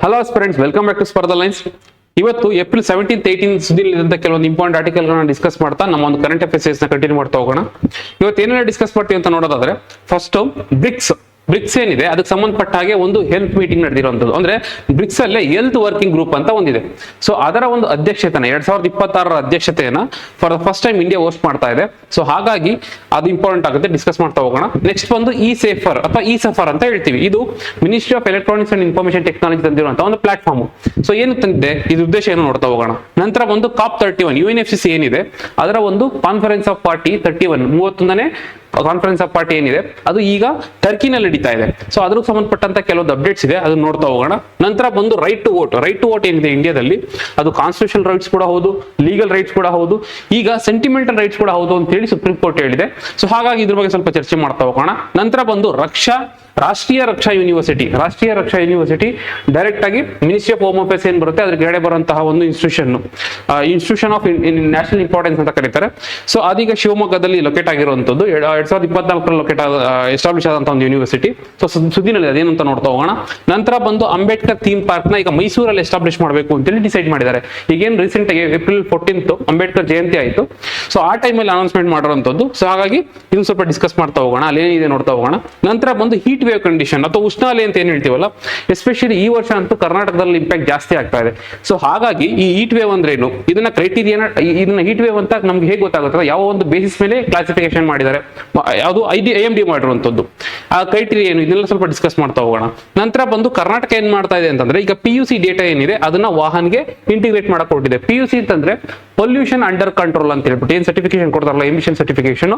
Hello students, welcome back to Spardha lines. ಇವತ್ತು April 17, 18 ಸುದ್ದಿಲಿದ್ದಂತ ಕೆಲವೊಂದು ಇಂಪಾರ್ಟೆಂಟ್ ಆರ್ಟಿಕಲ್ಗಳನ್ನ ಡಿಸ್ಕಸ್ ಮಾಡ್ತಾ ನಮ್ಮ ಒಂದು ಕರೆಂಟ್ ಅಫೇರ್ಸ್ ನ ಕಂಟಿನ್ಯೂ ಮಾಡ್ತಾ ಹೋಗೋಣ. ಇವತ್ತು ಏನೆಲ್ಲ ಡಿಸ್ಕಸ್ ಮಾಡ್ತೀವಿ ಅಂತ ನೋಡೋದಾದ್ರೆ, ಫಸ್ಟ್ ಬ್ರಿಕ್ಸ್ ಏನಿದೆ ಅದಕ್ಕೆ ಸಂಬಂಧಪಟ್ಟ ಹಾಗೆ ಒಂದು ಹೆಲ್ತ್ ಮೀಟಿಂಗ್ ನಡೆದಿರುವಂತದ್ದು. ಅಂದ್ರೆ ಬ್ರಿಕ್ಸ್ ಅಲ್ಲೇ ಹೆಲ್ತ್ ವರ್ಕಿಂಗ್ ಗ್ರೂಪ್ ಅಂತ ಒಂದಿದೆ. ಸೊ ಅದರ ಒಂದು ಅಧ್ಯಕ್ಷತೆನ 2026 ಅಧ್ಯಕ್ಷತೆಯನ್ನ for the first time India host ಮಾಡ್ತಾ ಇದೆ. ಸೊ ಹಾಗಾಗಿ ಅದು ಇಂಪಾರ್ಟೆಂಟ್ ಆಗುತ್ತೆ, ಡಿಸ್ಕಸ್ ಮಾಡ್ತಾ ಹೋಗೋಣ. ನೆಕ್ಸ್ಟ್ ಬಂದು ಇ-ಸೇಫರ್ ಅಥವಾ ಇ-ಸಫರ್ ಅಂತ ಹೇಳ್ತೀವಿ. ಇದು ministry of electronics and information technology ತಂದಿರುವಂತಹ ಒಂದು ಪ್ಲಾಟ್ಫಾರ್ಮ್. ಸೊ ಏನು ತಂದಿದೆ, ಇದ್ರ ಉದ್ದೇಶ ಏನು ನೋಡ್ತಾ ಹೋಗೋಣ. ನಂತರ ಬಂದು COP31 UNFCCC ಏನಿದೆ ಅದರ ಒಂದು ಕಾನ್ಫರೆನ್ಸ್ ಆಫ್ ಪಾರ್ಟಿ 31ನೇ ಕಾನ್ಫರೆನ್ಸ್ ಆಫ್ ಪಾರ್ಟಿ ಏನಿದೆ ಅದು ಈಗ ಟರ್ಕಿನಲ್ಲಿ ನಡೀತಾ ಇದೆ. ಸೊ ಅದ್ರ ಸಂಬಂಧಪಟ್ಟಂತ ಕೆಲವೊಂದು ಅಪ್ಡೇಟ್ಸ್ ಇದೆ, ಅದನ್ನ ನೋಡ್ತಾ ಹೋಗೋಣ. ನಂತರ ಬಂದು ರೈಟ್ ಟು ವೋಟ್ ಏನಿದೆ ಇಂಡಿಯಾದಲ್ಲಿ, ಅದು ಕಾನ್ಸ್ಟಿಟ್ಯೂಷನಲ್ ರೈಟ್ಸ್ ಕೂಡ ಹೌದು, ಲೀಗಲ್ ರೈಟ್ಸ್ ಕೂಡ ಹೌದು, ಈಗ ಸೆಂಟಿಮೆಂಟಲ್ ರೈಟ್ಸ್ ಕೂಡ ಹೌದು ಅಂತ ಹೇಳಿ ಸುಪ್ರೀಂ ಕೋರ್ಟ್ ಹೇಳಿದೆ. ಸೊ ಹಾಗಾಗಿ ಇದ್ರ ಬಗ್ಗೆ ಸ್ವಲ್ಪ ಚರ್ಚೆ ಮಾಡ್ತಾ ಹೋಗೋಣ. ನಂತರ ಬಂದು ರಾಷ್ಟ್ರೀಯ ರಕ್ಷಾ ಯೂನಿವರ್ಸಿಟಿ ಡೈರೆಕ್ಟ್ ಆಗಿ ಮಿನಿಸ್ಟ್ರಿ ಆಫ್ ಹೋಮ್ ಅಫೇರ್ಸ್ ಏನ್ ಬರುತ್ತೆ ಅದ್ರ ಕೆಳಗಡೆ ಬರುವಂತಹ ಒಂದು ಇನ್ಸ್ಟಿಟ್ಯೂಷನ್ ಆಫ್ ನ್ಯಾಷನಲ್ ಇಂಪಾರ್ಟೆನ್ಸ್ ಅಂತ ಕರೀತಾರೆ. ಸೊ ಅದೀಗ ಶಿವಮೊಗ್ಗದಲ್ಲಿ ಲೊಕೇಟ್ ಆಗಿರುವಂತದ್ದು 2024 ಲೊಕೇಟ್ ಎಸ್ಟಾಬ್ಲಿಷ್ ಆದಂತಹ ಒಂದು ಯೂನಿವರ್ಸಿಟಿ. ಸೊ ಸುದ್ದಿನಲ್ಲಿ ಅದೇನು ಅಂತ ನೋಡ್ತಾ ಹೋಗೋಣ. ನಂತರ ಬಂದು ಅಂಬೇಡ್ಕರ್ ಥೀಮ್ ಪಾರ್ಕ್ ನ ಈಗ ಮೈಸೂರಲ್ಲಿ ಎಸ್ಟಾಬ್ಲಿಷ್ ಮಾಡಬೇಕು ಅಂತೇಳಿ ಡಿಸೈಡ್ ಮಾಡಿದ್ದಾರೆ. ಈಗೇನು ರೀಸೆಂಟ್ ಆಗಿ ಏಪ್ರಿಲ್ 14 ಅಂಬೇಡ್ಕರ್ ಜಯಂತಿ ಆಯಿತು. ಸೊ ಆ ಟೈಮಲ್ಲಿ ಅನೌನ್ಸ್ಮೆಂಟ್ ಮಾಡಿರುವಂತದ್ದು. ಸೊ ಹಾಗಾಗಿ ಇದನ್ನು ಸ್ವಲ್ಪ ಡಿಸ್ಕಸ್ ಮಾಡ್ತಾ ಹೋಗೋಣ, ಅಲ್ಲೇನಿದೆ ನೋಡ್ತಾ ಹೋಗೋಣ. ನಂತರ ಬಂದು ಹೀಟ್ ವೇವ್ ಕಂಡೀಷನ್ ಅಥವಾ ಉಷ್ಣಾಲಯ ಅಂತ ಏನ್ ಹೇಳ್ತೀವಲ್ಲ, ಎಸ್ಪೆಷಲಿ ಈ ವರ್ಷ ಅಂತೂ ಕರ್ನಾಟಕದಲ್ಲಿ ಇಂಪ್ಯಾಕ್ಟ್ ಜಾಸ್ತಿ ಆಗ್ತಾ ಇದೆ. ಸೊ ಹಾಗಾಗಿ ಈ ಹೀಟ್ ವೇವ್ ಅಂದ್ರೆ ಏನು, ಇದನ್ನ ಹೀಟ್ ವೇವ್ ಅಂತ ನಮ್ಗೆ ಹೇಗೆ ಗೊತ್ತಾಗುತ್ತೆ, ಯಾವ ಒಂದು ಬೇಸಿಸ್ ಮೇಲೆ ಕ್ಲಾಸಿಫಿಕೇಶನ್ ಮಾಡಿದ್ದಾರೆ, ಯಾವುದು IMD ಮಾಡಿರುವಂತದ್ದು, ಆ ಕ್ರೈಟೀರಿಯಾ ಏನು, ಇದನ್ನೆಲ್ಲ ಸ್ವಲ್ಪ ಡಿಸ್ಕಸ್ ಮಾಡ್ತಾ ಹೋಗೋಣ. ನಂತರ ಬಂದು ಕರ್ನಾಟಕ ಏನ್ ಮಾಡ್ತಾ ಇದೆ ಅಂತಂದ್ರೆ, ಈಗ PUC ಡೇಟಾ ಏನಿದೆ ಅದನ್ನ ವಾಹನ್ಗೆ ಇಂಟಿಗ್ರೇಟ್ ಮಾಡಕ್ ಕೊಟ್ಟಿದೆ. PUC ಅಂತಂದ್ರೆ ಪೊಲ್ಯೂಷನ್ ಅಂಡರ್ ಕಂಟ್ರೋಲ್ ಅಂತ ಹೇಳ್ಬಿಟ್ಟು ಏನ್ ಸರ್ಟಿಫಿಕೇಶನ್ ಕೊಡ್ತಾರಲ್ಲ, ಎಮಿಷನ್ ಸರ್ಟಿಫಿಕೇಶನ್.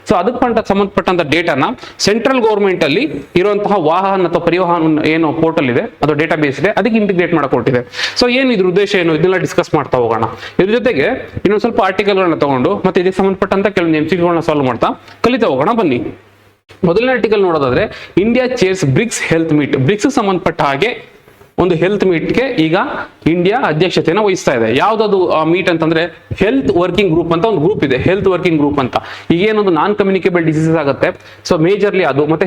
ಸೊ ಅದಕ್ಕೆ ಸಂಬಂಧಪಟ್ಟಂತ ಡೇಟಾನ ಸೆಂಟ್ರಲ್ ಗೌರ್ಮೆಂಟ್ ಅಲ್ಲಿ ಇರುವಂತಹ ವಾಹನ ಅಥವಾ ಪರಿವಹನ ಏನು ಪೋರ್ಟಲ್ ಇದೆ, ಅದು ಡೇಟಾ ಬೇಸ್ ಇದೆ, ಅದಕ್ಕೆ ಇಂಟಿಗ್ರೇಟ್ ಮಾಡಕ್ ಕೊಟ್ಟಿದೆ. ಸೊ ಏನು ಇದ್ರ ಉದ್ದೇಶ ಏನು, ಇದನ್ನೆಲ್ಲ ಡಿಸ್ಕಸ್ ಮಾಡ್ತಾ ಹೋಗೋಣ. ಇದ್ರ ಜೊತೆಗೆ ಇನ್ನೊಂದು ಸ್ವಲ್ಪ ಆರ್ಟಿಕಲ್ಗಳನ್ನ ತಗೊಂಡು ಮತ್ತೆ ಇದಕ್ಕೆ ಸಂಬಂಧಪಟ್ಟಂತ ಕೆಲವೊಂದು MCQಗಳನ್ನ ಸಾಲ್ವ್ ಮಾಡ್ತಾ ಕಲಿತಾ ಹೋಗೋಣ ಬನ್ನಿ. ಮೊದಲನೇ ಆರ್ಟಿಕಲ್ ನೋಡೋದಾದ್ರೆ, India chairs BRICS health meet. BRICS ಸಂಬಂಧಪಟ್ಟ ಹಾಗೆ ಒಂದು ಹೆಲ್ತ್ ಮೀಟ್ಗೆ ಈಗ ಇಂಡಿಯಾ ಅಧ್ಯಕ್ಷತೆಯನ್ನು ವಹಿಸ್ತಾ ಇದೆ. ಯಾವ್ದದು ಮೀಟ್ ಅಂತಂದ್ರೆ ಹೆಲ್ತ್ ವರ್ಕಿಂಗ್ ಗ್ರೂಪ್ ಅಂತ ಒಂದು ಗ್ರೂಪ್ ಇದೆ, ಹೆಲ್ತ್ ವರ್ಕಿಂಗ್ ಗ್ರೂಪ್ ಅಂತ. ಈಗ ಏನೊಂದು ನಾನ್ ಕಮ್ಯುನಿಕೇಬಲ್ ಡಿಸೀಸಸ್ ಆಗುತ್ತೆ, ಸೊ ಮೇಜರ್ಲಿ ಅದು, ಮತ್ತೆ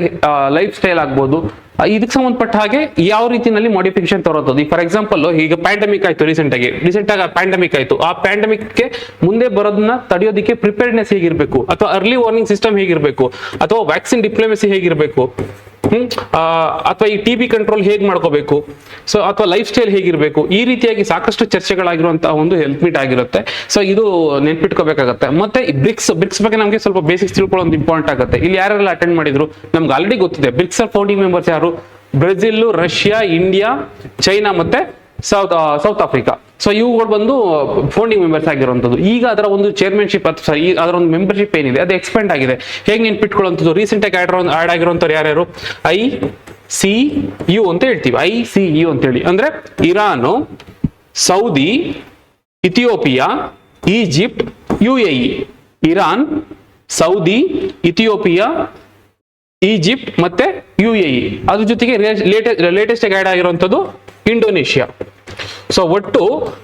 ಲೈಫ್ ಸ್ಟೈಲ್ ಆಗ್ಬೋದು, ಇದಕ್ಕೆ ಸಂಬಂಧಪಟ್ಟ ಹಾಗೆ ಯಾವ ರೀತಿಯಲ್ಲಿ ಮಾಡಿಫಿಕೇಶನ್ ತರೋದು. ಫಾರ್ ಎಕ್ಸಾಂಪಲ್ ಈಗ ಪ್ಯಾಂಡಮಿಕ್ ಆಯ್ತು, ರೀಸೆಂಟ್ ಆಗಿ ಪ್ಯಾಂಡಮಿಕ್ ಆಯ್ತು. ಆ ಪ್ಯಾಂಡಮಿಕ್ಗೆ ಮುಂದೆ ಬರೋದನ್ನ ತಡೆಯೋದಕ್ಕೆ ಪ್ರಿಪೇರ್ಡ್ನೆಸ್ ಹೇಗಿರ್ಬೇಕು, ಅಥವಾ ಅರ್ಲಿ ವಾರ್ನಿಂಗ್ ಸಿಸ್ಟಮ್ ಹೇಗಿರ್ಬೇಕು, ಅಥವಾ ವ್ಯಾಕ್ಸಿನ್ ಡಿಪ್ಲೊಮೆಸಿ ಹೇಗಿರ್ಬೇಕು, ಅಥವಾ ಈ TB ಕಂಟ್ರೋಲ್ ಹೇಗೆ ಮಾಡ್ಕೋಬೇಕು, ಸೊ ಅಥವಾ ಲೈಫ್ ಸ್ಟೈಲ್ ಹೇಗಿರ್ಬೇಕು, ಈ ರೀತಿಯಾಗಿ ಸಾಕಷ್ಟು ಚರ್ಚೆಗಳಾಗಿರುವಂತಹ ಒಂದು ಹೆಲ್ತ್ ಮೀಟ್ ಆಗಿರುತ್ತೆ. ಸೊ ಇದು ನೆನ್ಪಿಟ್ಕೋಬೇಕಾಗತ್ತೆ. ಮತ್ತೆ ಬ್ರಿಕ್ಸ್ ಬಗ್ಗೆ ನಮಗೆ ಸ್ವಲ್ಪ ಬೇಸಿಕ್ಸ್ ತಿಳ್ಕೊಳ್ಳೋದು ಇಂಪಾರ್ಟೆಂಟ್ ಆಗುತ್ತೆ. ಇಲ್ಲಿ ಯಾರೆಲ್ಲ ಅಟೆಂಡ್ ಮಾಡಿದ್ರು ನಮ್ಗೆ ಆಲ್ರೆಡಿ ಗೊತ್ತಿದೆ. ಬ್ರಿಕ್ಸ್ ಫೌಂಡಿಂಗ್ ಮೆಂಬರ್ಸ್ ಯಾರು, ಬ್ರೆಜಿಲ್, ರಷ್ಯಾ, ಇಂಡಿಯಾ, ಚೈನಾ ಮತ್ತೆ ಸೌತ್ ಆಫ್ರಿಕಾ. ಸೊ ಇವುಗಳು ಬಂದು ಫೌಂಡಿಂಗ್ ಮೆಂಬರ್ಸ್ ಆಗಿರುವಂತದ್ದು. ಈಗ ಅದರ ಒಂದು ಚೇರ್ಮನ್ಶಿಪ್ ಅಥವಾ ಅದರ ಒಂದು ಮೆಂಬರ್ಶಿಪ್ ಏನಿದೆ ಅದು ಎಕ್ಸ್ಪೆಂಡ್ ಆಗಿದೆ. ಹೇಗೆ ನೆನ್ಪಿಟ್ಕೊಳ್ಳುವಂಥದ್ದು, ರೀಸೆಂಟ್ ಆಗಿ ಆಡ್ ಆಗಿರುವಂತವ್ರು ಯಾರ್ಯಾರು, ICU ಅಂತ ಹೇಳ್ತೀವಿ. ICU ಅಂತ ಹೇಳಿ ಅಂದ್ರೆ Iran, Saudi, Ethiopia, Egypt, UAE. Iran, Saudi, Ethiopia, Egypt ಮತ್ತೆ UAE. ಅದ್ರ ಜೊತೆಗೆ ಲೇಟೆಸ್ಟ್ ಆಗಿ ಆಡ್ ಆಗಿರುವಂತದ್ದು ಇಂಡೋನೇಷಿಯಾ. ಸೊ ಒಟ್ಟು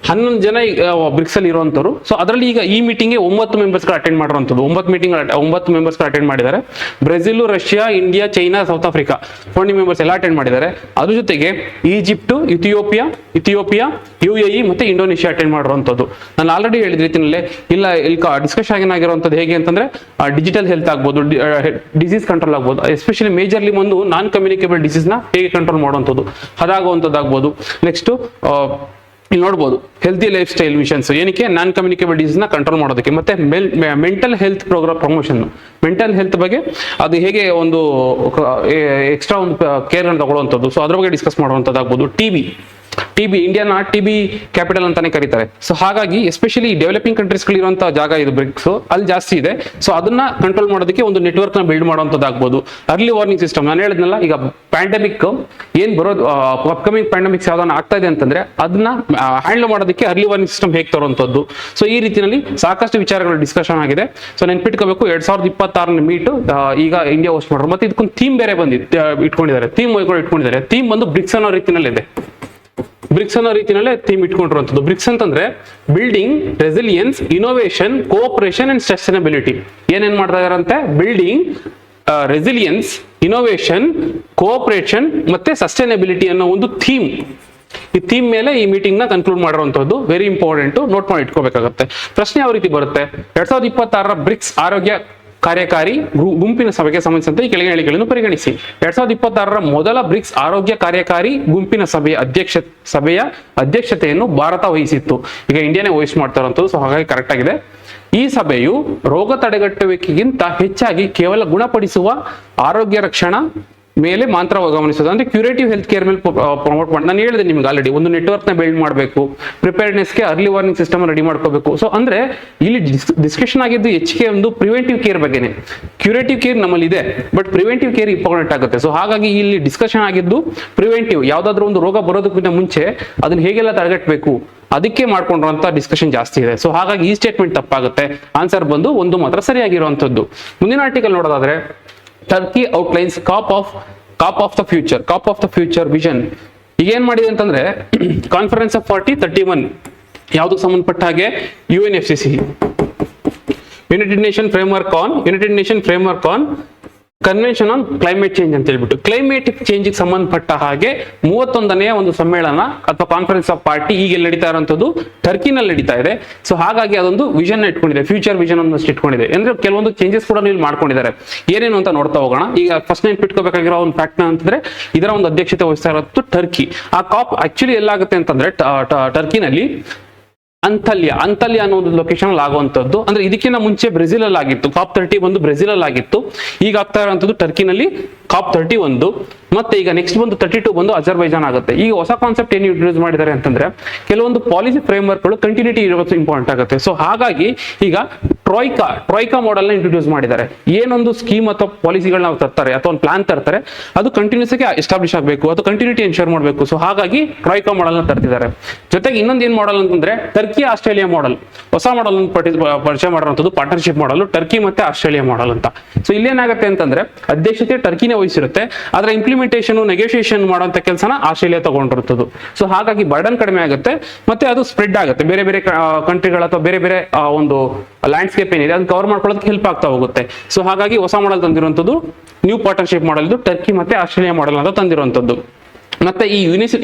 11 ಜನ ಬ್ರಿಕ್ಸ್ ಅಲ್ಲಿ ಇರುವಂತರು. ಸೊ ಅದರಲ್ಲಿ ಈಗ ಈ ಮೀಟಿಂಗ್ಗೆ 9 ಮೆಂಬರ್ಸ್ ಅಟೆಂಡ್ ಮಾಡಿರುವಂತದ್ದು. 9 ಮೆಂಬರ್ಸ್ ಅಟೆಂಡ್ ಮಾಡಿದ್ದಾರೆ. Brazil, Russia, India, China, South Africa founding members ಎಲ್ಲ ಅಟೆಂಡ್ ಮಾಡಿದ್ದಾರೆ. ಅದ್ರ ಜೊತೆಗೆ ಈಜಿಪ್ಟ್, ಇಥಿಯೋಪಿಯಾ, UAE ಮತ್ತೆ ಇಂಡೋನೇಷಿಯಾ ಅಟೆಂಡ್ ಮಾಡಿರುವಂತದ್ದು. ನಾನು ಆಲ್ರೆಡಿ ಹೇಳಿದ ರೀತಿಯಲ್ಲೇ ಇಲ್ಲಿ ಡಿಸ್ಕಷನ್ ಆಗಿರುವಂತದ್ದು ಹೇಗೆ ಅಂತಂದ್ರೆ, ಡಿಜಿಟಲ್ ಹೆಲ್ತ್ ಆಗ್ಬೋದು, ಡಿಸೀಸ್ ಕಂಟ್ರೋಲ್ ಆಗ್ಬೋದು, ಎಸ್ಪೆಷಲಿ ಮೇಜರ್ಲಿ ಒಂದು ನಾನ್ ಕಮ್ಯುನಿಕೇಬಲ್ ಡಿಸೀಸ್ ನ ಹೇಗೆ ಕಂಟ್ರೋಲ್ ಮಾಡುವಂಥದ್ದು, ಅದಾಗುವಂಥದ್ದಾಗ್ಬೋದು. ನೆಕ್ಸ್ಟ್ ಇಲ್ಲಿ ನೋಡ್ಬೋದು ಹೆಲ್ತಿ ಲೈಫ್ ಸ್ಟೈಲ್ ಮಿಷನ್ಸ್, ಏನಕ್ಕೆ ನಾನ್ ಕಮ್ಯುನಿಕೇಬಲ್ ಡಿಸೀಸ್ ನ ಕಂಟ್ರೋಲ್ ಮಾಡೋದಕ್ಕೆ. ಮತ್ತೆ mental health programme promotion, mental health ಬಗ್ಗೆ ಅದು ಹೇಗೆ ಒಂದು ಎಕ್ಸ್ಟ್ರಾ ಒಂದು ಕೇರ್ ಅನ್ನು ತಗೊಳ್ಳುವಂಥದ್ದು. ಸೊ ಅದ್ರ ಬಗ್ಗೆ ಡಿಸ್ಕಸ್ ಮಾಡುವಂಥದ್ದಾಗ್ಬೋದು. TB ಇಂಡಿಯಾನ TB ಕ್ಯಾಪಿಟಲ್ ಅಂತಾನೆ ಕರೀತಾರೆ. ಸೊ ಹಾಗಾಗಿ ಎಸ್ಪೆಷಲಿ ಡೆವಲಪಿಂಗ್ ಕಂಟ್ರೀಸ್ ಗಳಿರುವಂತಹ ಜಾಗ ಇದು ಬ್ರಿಕ್ಸ್, ಅಲ್ಲಿ ಜಾಸ್ತಿ ಇದೆ. ಸೊ ಅದನ್ನ ಕಂಟ್ರೋಲ್ ಮಾಡೋದಕ್ಕೆ ಒಂದು ನೆಟ್ವರ್ಕ್ ನ ಬಿಲ್ಡ್ ಮಾಡುವಂತದ್ದಾಗ್ಬೋದು. ಅರ್ಲಿ ವಾರ್ನಿಂಗ್ ಸಿಸ್ಟಮ್, ನಾನು ಹೇಳಿದ್ನಲ್ಲ ಈಗ ಪ್ಯಾಂಡಮಿಕ್ ಏನ್ ಬರೋದು, ಅಪ್ಕಮಿಂಗ್ ಪ್ಯಾಂಡಮಿಕ್ಸ್ ಯಾವ್ದನ್ನ ಆಗ್ತಾ ಇದೆ ಅಂತಂದ್ರೆ ಅದನ್ನ ಹ್ಯಾಂಡಲ್ ಮಾಡೋದಕ್ಕೆ ಅರ್ಲಿ ವಾರ್ನಿಂಗ್ ಸಿಸ್ಟಮ್ ಹೇಗೆ ತರುವಂತದ್ದು. ಸೊ ಈ ರೀತಿಯಲ್ಲಿ ಸಾಕಷ್ಟು ವಿಚಾರಗಳು ಡಿಸ್ಕಷನ್ ಆಗಿದೆ. ಸೊ ನೆನ್ಪಿಟ್ಕೋಬೇಕು, 2026 ಮೀಟ್ ಈಗ ಇಂಡಿಯಾ ಹೋಸ್ಟ್ ಮಾಡೋರು. ಮತ್ತೆ ಇದಕ್ಕೊಂದು ಥೀಮ್ ಬೇರೆ ಇಟ್ಕೊಂಡಿದ್ದಾರೆ. ಥೀಮ್ ಬಂದು ಬ್ರಿಕ್ಸ್ ಅನ್ನೋ ರೀತಿಯಲ್ಲಿ ಇದೆ. ಬ್ರಿಕ್ಸ್ ಅನ್ನೋ ರೀತಿಯಲ್ಲೇ ಥೀಮ್ ಇಟ್ಕೊಂಡಿರುವಂಥದ್ದು. ಬ್ರಿಕ್ಸ್ ಅಂತಂದ್ರೆ building resilience, innovation, cooperation and sustainability. ಏನೇನ್ ಮಾಡ್ತಾ ಇದಾರಂತೆ, ಬಿಲ್ಡಿಂಗ್ ರೆಸಿಲಿಯನ್ಸ್, ಇನೋವೇಷನ್, ಕೋಆಪರೇಷನ್ ಮತ್ತೆ ಸಸ್ಟೈನಬಿಲಿಟಿ ಅನ್ನೋ ಒಂದು ಥೀಮ್ ಈ ಥೀಮ್ ಮೇಲೆ ಈ ಮೀಟಿಂಗ್ ನ ಕನ್ಕ್ಲೂಡ್ ಮಾಡಿರುವಂತದ್ದು ವೆರಿ ಇಂಪಾರ್ಟೆಂಟ್, ನೋಟ್ ಮಾಡಿ ಇಟ್ಕೋಬೇಕಾಗುತ್ತೆ. ಪ್ರಶ್ನೆ ಯಾವ ರೀತಿ ಬರುತ್ತೆ, 2026 ಬ್ರಿಕ್ಸ್ ಆರೋಗ್ಯ ಕಾರ್ಯಕಾರಿ ಗುಂಪಿನ ಸಭೆಗೆ ಸಂಬಂಧಿಸಿದಂತೆ ಈ ಕೆಳಗಿನ ಹೇಳಿಕೆಗಳನ್ನು ಪರಿಗಣಿಸಿ. 2026 ಮೊದಲ ಬ್ರಿಕ್ಸ್ ಆರೋಗ್ಯ ಕಾರ್ಯಕಾರಿ ಗುಂಪಿನ ಸಭೆಯ ಅಧ್ಯಕ್ಷತೆಯನ್ನು ಭಾರತ ವಹಿಸಿತ್ತು. ಈಗ ಇಂಡಿಯಾನೇ ವಹಿಸಿ ಮಾಡ್ತಾ ಇರುವಂತದ್ದು, ಸೊ ಹಾಗಾಗಿ ಕರೆಕ್ಟ್ ಆಗಿದೆ. ಈ ಸಭೆಯು ರೋಗ ತಡೆಗಟ್ಟುವಿಕೆಗಿಂತ ಹೆಚ್ಚಾಗಿ ಕೇವಲ ಗುಣಪಡಿಸುವ ಆರೋಗ್ಯ ರಕ್ಷಣಾ ಮೇಲೆ ಮಾತ್ರ ಗಮನಿಸೋದು, ಅಂದ್ರೆ ಕ್ಯೂರೇಟಿವ್ ಹೆಲ್ತ್ ಕೇರ್ ಮೇಲೆ ಪ್ರಮೋಟ್ ಮಾಡಿ. ನಾನು ಹೇಳಿದೆ ನಿಮ್ಗೆ ಆಲ್ರೆಡಿ, ಒಂದು ನೆಟ್ವರ್ಕ್ ನ ಬಿಲ್ಡ್ ಮಾಡಬೇಕು, ಪ್ರಿಪೇರ್ಡ್ನೆಸ್ಗೆ ಅರ್ಲಿ ವಾರ್ನಿಂಗ್ ಸಿಸ್ಟಮ್ ರೆಡಿ ಮಾಡ್ಕೋಬೇಕು. ಸೊ ಅಂದ್ರೆ ಇಲ್ಲಿ ಡಿಸ್ಕಷನ್ ಆಗಿದ್ದು ಹೆಚ್ಚಿಗೆ ಒಂದು ಪ್ರಿವೆಂಟಿವ್ ಕೇರ್ ಬಗ್ಗೆನೆ. ಕ್ಯೂರೇಟಿವ್ ಕೇರ್ ನಮ್ಮಲ್ಲಿ ಇದೆ, ಬಟ್ ಪ್ರಿವೆಂಟಿವ್ ಕೇರ್ ಇಂಪಾರ್ಟೆಂಟ್ ಆಗುತ್ತೆ. ಸೊ ಹಾಗಾಗಿ ಇಲ್ಲಿ ಡಿಸ್ಕಷನ್ ಆಗಿದ್ದು ಪ್ರಿವೆಂಟಿವ್, ಯಾವ್ದಾದ್ರು ಒಂದು ರೋಗ ಬರೋದಕ್ಕಿಂತ ಮುಂಚೆ ಅದನ್ನ ಹೇಗೆಲ್ಲ ತಡೆಗಟ್ಟಬೇಕು ಅದಕ್ಕೆ ಮಾಡ್ಕೊಂಡಿರುವಂತ ಡಿಸ್ಕಷನ್ ಜಾಸ್ತಿ ಇದೆ. ಸೊ ಹಾಗಾಗಿ ಈ ಸ್ಟೇಟ್ಮೆಂಟ್ ತಪ್ಪಾಗುತ್ತೆ. ಆನ್ಸರ್ ಬಂದು ಒಂದು ಮಾತ್ರ ಸರಿಯಾಗಿರುವಂತದ್ದು. ಮುಂದಿನ ಆರ್ಟಿಕಲ್ ನೋಡೋದಾದ್ರೆ, Turkey outlines COP of the future vision. ಈಗ ಏನ್ ಮಾಡಿದೆ ಅಂತಂದ್ರೆ, ಕಾನ್ಫರೆನ್ಸ್ ಆಫ್ ಪಾರ್ಟಿ 31 ಯಾವ್ದಕ್ಕೆ ಸಂಬಂಧಪಟ್ಟ ಹಾಗೆ, UNFCCC United nation framework on convention on climate change ಅಂತ ಹೇಳ್ಬಿಟ್ಟು, ಕ್ಲೈಮೇಟ್ ಚೇಂಜ್ ಸಂಬಂಧಪಟ್ಟ ಹಾಗೆ 31ನೇ ಒಂದು ಸಮ್ಮೇಳನ ಅಥವಾ ಕಾನ್ಫರೆನ್ಸ್ ಆಫ್ ಪಾರ್ಟಿ ಈಗ ನಡೀತಾ ಇರುವಂತದ್ದು ಟರ್ಕಿನಲ್ಲಿ ನಡೀತಾ ಇದೆ. ಸೊ ಹಾಗಾಗಿ ಅದೊಂದು ವಿಷನ್ ಇಟ್ಕೊಂಡಿದೆ, ಫ್ಯೂಚರ್ ವಿಷನ್ ಅನ್ನೋಷ್ಟು ಇಟ್ಕೊಂಡಿದೆ. ಅಂದ್ರೆ ಕೆಲವೊಂದು ಚೇಂಜಸ್ ಕೂಡ ಇಲ್ಲಿ ಮಾಡ್ಕೊಂಡಿದ್ದಾರೆ. ಏನೇನು ಅಂತ ನೋಡ್ತಾ ಹೋಗೋಣ. ಈಗ ಫಸ್ಟ್ ನೆನ್ಪಿಟ್ಕೋಬೇಕಾಗಿರೋ ಒಂದು ಫ್ಯಾಕ್ಟ್ ಅಂತಂದ್ರೆ, ಇದರ ಒಂದು ಅಧ್ಯಕ್ಷತೆ ವಹಿಸ್ತಾ ಇರೋದು ಟರ್ಕಿ. ಆ ಕಾಪ್ ಆಕ್ಚುಲಿ ಎಲ್ಲಾಗುತ್ತೆ ಅಂತಂದ್ರೆ ಟರ್ಕಿನಲ್ಲಿ ಅಂತಲ್ಯ ಅನ್ನೋ ಒಂದು ಲೊಕೇಶನ್ ಅಲ್ಲಿ ಆಗುವಂತದ್ದು. ಅಂದ್ರೆ ಇದಕ್ಕಿಂತ ಮುಂಚೆ ಬ್ರೆಜಿಲ್ ಅಲ್ಲಿ ಆಗಿತ್ತು, COP 30 ಬಂದು ಬ್ರೆಜಿಲ್ ಅಲ್ಲಿ ಆಗಿತ್ತು. ಈಗ ಆಗ್ತಾ ಇರುವಂತದ್ದು ಟರ್ಕಿನಲ್ಲಿ COP 31, ಮತ್ತೆ ಈಗ ನೆಕ್ಸ್ಟ್ ಬಂದು 32 ಬಂದು ಅಜರ್ಬೈಜಾನ್ ಆಗುತ್ತೆ. ಈಗ ಹೊಸ ಕಾನ್ಸೆಪ್ಟ್ ಏನು ಇಂಟ್ರೊಡ್ಯೂಸ್ ಮಾಡಿದ್ದಾರೆ ಅಂತಂದ್ರೆ, ಕೆಲವೊಂದು ಪಾಲಿಸಿ ಫ್ರೇಮ್ ವರ್ಕ್ ಗಳು ಕಂಟಿನ್ಯೂಟಿ ಇರೋದು ಇಂಪಾರ್ಟೆಂಟ್ ಆಗುತ್ತೆ. ಸೊ ಹಾಗಾಗಿ ಈಗ ಟ್ರೈಕಾ ಮಾಡೆಲ್ ನ ಇಂಟ್ರೊಡ್ಯೂಸ್ ಮಾಡಿದ್ದಾರೆ. ಏನೊಂದು ಸ್ಕೀಮ್ ಅಥವಾ ಪಾಲಿಸಿಗಳನ್ನ ತರ್ತಾರೆ ಅಥವಾ ಒಂದು ಪ್ಲಾನ್ ತರ್ತಾರೆ, ಅದು ಕಂಟಿನ್ಯೂಸ್ ಆಗಿ ಎಸ್ಟಾಬ್ಲಿಷ್ ಆಗಬೇಕು, ಅದು ಕಂಟಿನ್ಯೂಟಿ ಎನ್ಶೋರ್ ಮಾಡಬೇಕು. ಸೊ ಹಾಗಾಗಿ ಟ್ರೈಕಾ ಮಾಡೆಲ್ ನ ತರ್ತಿದ್ದಾರೆ. ಜೊತೆಗೆ ಇನ್ನೊಂದು ಏನ್ ಮಾಡೆಲ್ ಅಂತಂದ್ರೆ, ಟರ್ಕಿ ಆಸ್ಟ್ರೇಲಿಯಾ ಮಾಡೆಲ್, ಹೊಸ ಮಾಡೆಲ್ ಪರಿಚಯ ಮಾಡಿರುವಂತದ್ದು ಪಾರ್ಟ್ನರ್ಶಿಪ್ ಮಾಡೆಲ್, ಟರ್ಕಿ ಮತ್ತೆ ಆಸ್ಟ್ರೇಲಿಯಾ ಮಾಡೆಲ್ ಅಂತ. ಸೊ ಇಲ್ಲೇನಾಗುತ್ತೆ ಅಂತಂದ್ರೆ, ಅಧ್ಯಕ್ಷತೆ ಟರ್ಕಿನೇ ವಹಿಸಿರುತ್ತೆ, ಆದ್ರೆ ಇಂಪ್ಲಿಮೆಂಟೇಷನ್ ನೆಗೋಷಿಯೇಷನ್ ಮಾಡುವಂತ ಕೆಲಸನ ಆಸ್ಟ್ರೇಲಿಯಾ ತಗೊಂಡಿರುತ್ತದೆ. ಸೊ ಹಾಗಾಗಿ ಬರ್ಡನ್ ಕಡಿಮೆ ಆಗುತ್ತೆ, ಮತ್ತೆ ಅದು ಸ್ಪ್ರೆಡ್ ಆಗುತ್ತೆ ಬೇರೆ ಬೇರೆ ಕಂಟ್ರಿಗಳ ಅಥವಾ ಬೇರೆ ಬೇರೆ ಒಂದು ಲ್ಯಾಂಡ್ಸ್ಕೇಪ್ ಏನಿದೆ ಅದನ್ನ ಕವರ್ ಮಾಡ್ಕೊಳ್ಳೋದಕ್ಕೆ ಹೆಲ್ಪ್ ಆಗ್ತಾ ಹೋಗುತ್ತೆ. ಸೊ ಹಾಗಾಗಿ ಹೊಸ ಮಾಡೆಲ್ ತಂದಿರುವಂತದ್ದು ನ್ಯೂ ಪಾರ್ಟ್ನರ್ಶಿಪ್ ಮಾಡೆಲ್, ಟರ್ಕಿ ಮತ್ತೆ ಆಸ್ಟ್ರೇಲಿಯಾ ಮಾಡೆಲ್ ಅಂತ ತಂದಿರುವಂತದ್ದು. ಮತ್ತೆ ಈ